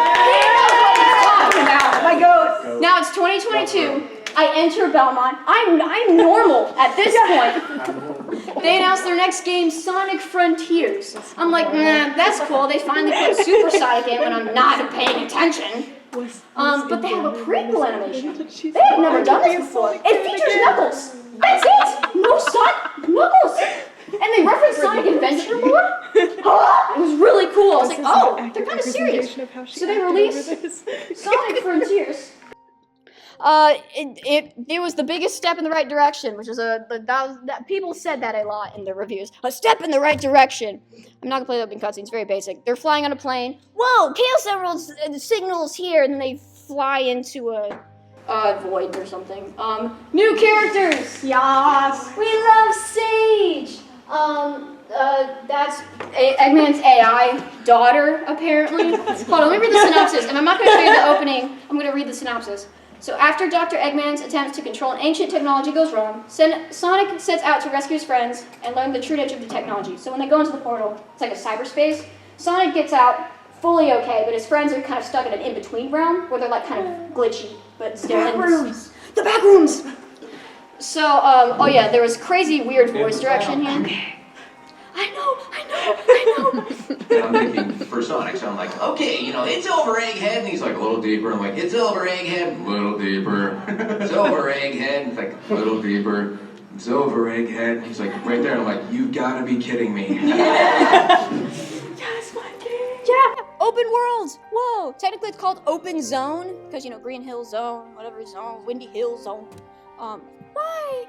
he's talking about. My goat. Now it's 2022. I enter Belmont. I'm normal at this point. They announced their next game, Sonic Frontiers. I'm like, nah, that's cool. They finally put Supersonic in when I'm not paying attention. But they have a prequel animation. They have never done this before. It features Knuckles. That's it. No Sonic, Knuckles. And they reference Sonic Adventure more. It was really cool. I was like, oh, they're kind of serious. So they released Sonic Frontiers. It was the biggest step in the right direction, which is that people said that a lot in their reviews. A step in the right direction. I'm not gonna play the opening cutscene. It's very basic. They're flying on a plane. Whoa! Chaos Emerald signals here, and then they fly into a void or something. New characters. Yes. We love Sage. That's Eggman's AI daughter, apparently. Hold on, let me read the synopsis, and I'm not gonna show you the opening. I'm gonna read the synopsis. So after Dr. Eggman's attempts to control an ancient technology goes wrong, Sonic sets out to rescue his friends and learn the true nature of the technology. So when they go into the portal, it's like a cyberspace. Sonic gets out fully okay, but his friends are kind of stuck in an in-between realm where they're like kind of glitchy, but still in the back rooms. So, oh yeah, there was crazy weird voice direction here. Okay. I know. And I'm thinking, for Sonic, so I'm like, okay, it's over, Egghead. And he's like, a little deeper. I'm like, it's over, Egghead. A little deeper. It's over, Egghead. It's like, a little deeper. It's over, Egghead. And he's like, right there. I'm like, you gotta be kidding me. Yes, my game. Yeah, open worlds. Whoa. Technically, it's called Open Zone because Green Hill Zone, whatever zone, Windy Hill Zone. Why?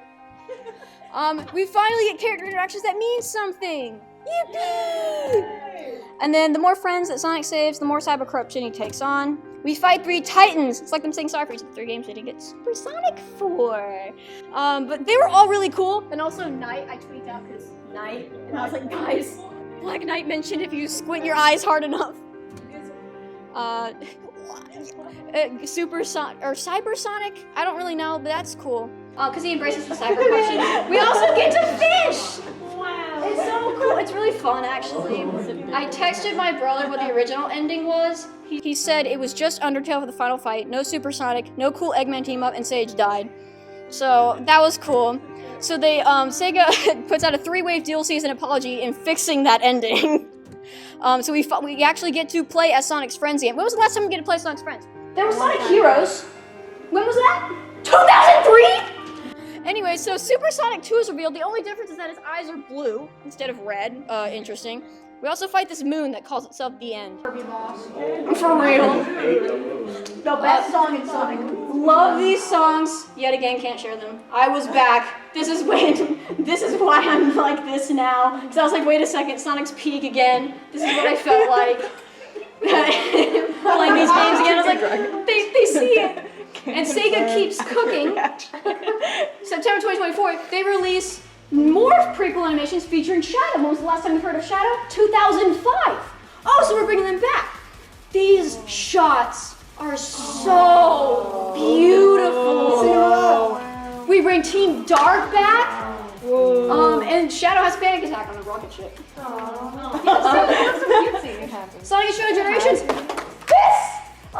We finally get character interactions that mean something. Yippee! And then the more friends that Sonic saves, the more cyber corruption he takes on. We fight 3 Titans. It's like them saying sorry for 3 games they didn't get Super Sonic for. But they were all really cool. And also Knight, I tweaked out because Knight. And I was like, guys, Black Knight mentioned if you squint your eyes hard enough. Super Sonic or Cyber Sonic? I don't really know, but that's cool. Because he embraces the cyber corruption. We also get to fish! Wow. It's so cool. It's really fun, actually. I texted my brother what the original ending was. He said it was just Undertale for the final fight, no Super Sonic, no cool Eggman team up, and Sage died. So that was cool. So they Sega puts out a 3-wave DLC as an apology in fixing that ending. So we actually get to play as Sonic's friends again. When was the last time we get to play Sonic's friends? There was Sonic Heroes. When was that? 2003? Anyway, so Super Sonic 2 is revealed. The only difference is that his eyes are blue instead of red. Interesting. We also fight this moon that calls itself the End. For real. The best song in Sonic. Love these songs. Yet again, can't share them. I was back. This is why I'm like this now. Because I was like, wait a second, Sonic's peak again. This is what I felt like. Playing these games again. I was like, they see it. And Sega keeps cooking. September 2024, they release more prequel animations featuring Shadow. When was the last time you've heard of Shadow? 2005. Oh, so we're bringing them back. These shots are so beautiful. Wow. We bring Team Dark back. And Shadow has panic attack on the rocket ship. Sonic Shadow Generations. This! I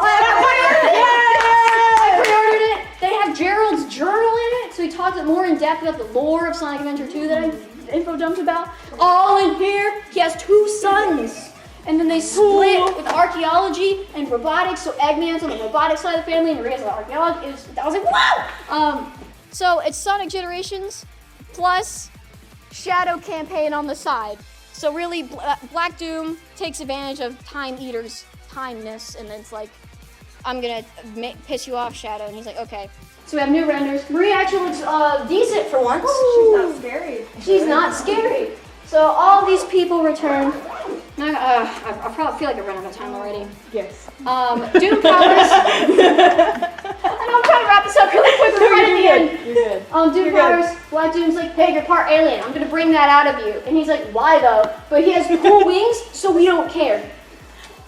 pre-ordered it. They have Gerald's journal in it, so he talks more in depth about the lore of Sonic Adventure 2 that I info dumped about. All in here. He has 2 sons. And then they split with archaeology and robotics, so Eggman's on the robotics side of the family and Maria's on the archaeology. I was like, wow! So it's Sonic Generations plus Shadow Campaign on the side. So really, Black Doom takes advantage of Time Eater's timeness, and then it's like, I'm gonna piss you off, Shadow, and he's like, okay. So we have new renders. Maria actually looks decent for once. She's not scary. She's not scary. So all these people return. I probably feel like I've run out of time already. Yes. Doom Powers. I know I'm trying to wrap this up really quick. We're right at the end. You're good. Doom Powers. Black Doom's like, hey, you're part alien. I'm gonna bring that out of you. And he's like, why though? But he has cool wings, so we don't care.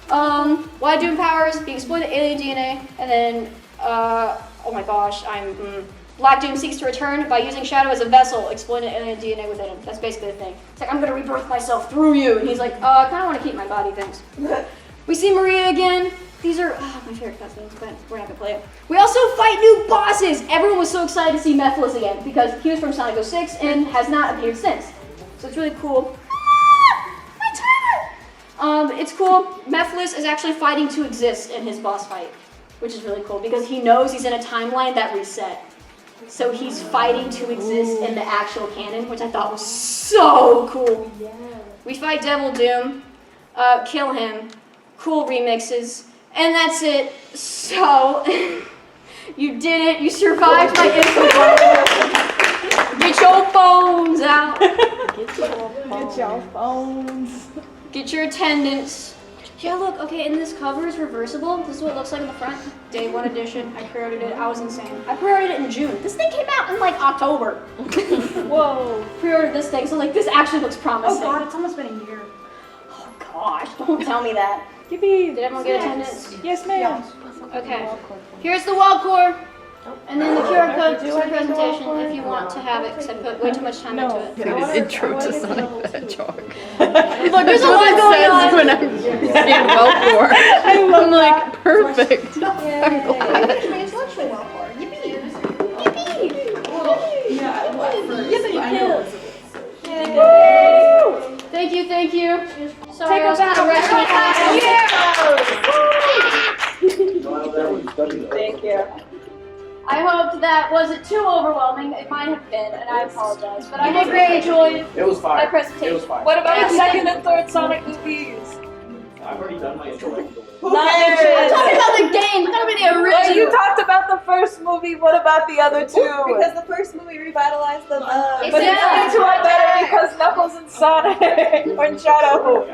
Why Doom Powers? He exploited alien DNA, and then oh my gosh, Black Doom seeks to return by using Shadow as a vessel, exploiting alien DNA within him. That's basically the thing. It's like, I'm gonna rebirth myself through you. And he's like, I kinda wanna keep my body, thanks. We see Maria again. These are my favorite cutscenes, but we're not gonna play it. We also fight new bosses. Everyone was so excited to see Mephiles again because he was from Sonic 06 and has not appeared since. So it's really cool. My timer! It's cool. Mephiles is actually fighting to exist in his boss fight, which is really cool because he knows he's in a timeline that reset. So he's fighting to exist in the actual canon, which I thought was so cool. Yeah. We fight Devil Doom, kill him, cool remixes, and that's it. So, you did it. You survived my info bomb. Get your phones out. Get your phones. Get your attendance. Yeah, look, okay, and this cover is reversible. This is what it looks like in the front. Day 1 edition. I pre-ordered it. I was insane. I pre-ordered it in June. This thing came out in like October. Whoa. Pre-ordered this thing, so like this actually looks promising. Oh god, it's almost been a year. Oh gosh, don't tell me that. Yippee. Did everyone get attendance? Yes, ma'am. Okay. Here's the wall core. And then the QR code for the presentation if you want to have it, because I put way too much time into it. An intro to Sonic the Hedgehog. Look, there's a lot going on. When I'm seeing well for. I'm like, perfect. I finished my intellectual well for. Yippee! Yippee! Yippee! Thank you, thank you. Sorry, I was kind of resting it. Thank you. I hoped that wasn't too overwhelming. It might have been, and I apologize. But I did really enjoy my presentation. It was fine. What about the second and third Sonic movies? I've already done my intellectual. Not I'm mentioned. talking about the game. I'm talking about the Well, original. you talked about the first movie. What about the other two? Because the first movie revitalized the love. But the other two are better because Knuckles and Sonic or Shadow.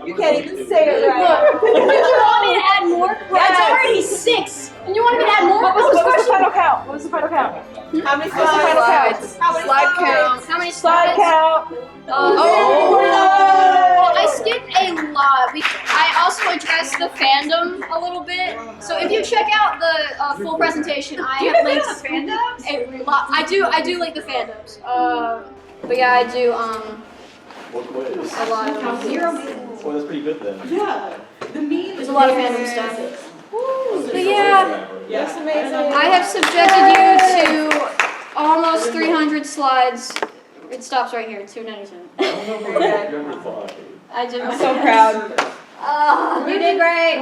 You can't even say it right. Look, you want me to add more? That's already 6. And you want me to add more? What was the final count? What was the final count? How many What's the final count? Slide count. How many Slide slides? count. I skipped a lot. I also addressed the fandom a little bit. So if you check out the full presentation, I have linked a lot. I do link the fandoms. But yeah, I do What quiz? a lot of. Well, that's pretty good then. There's a lot of fandom stuff. But yeah, That's amazing. I have subjected you to almost 300 slides. It stops right here, 297. I don't know if we're younger thought. I did. I'm so proud. You did great.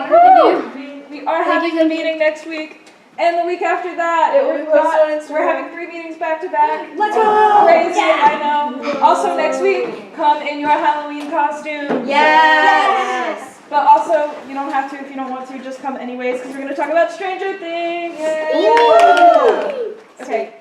We are having a meeting next week. And the week after that, we're having 3 meetings back to back. Let's go! Crazy, I know. Also next week, come in your Halloween costume. Yes! But also, you don't have to if you don't want to. Just come anyways, because we're going to talk about Stranger Things. Yay! Okay.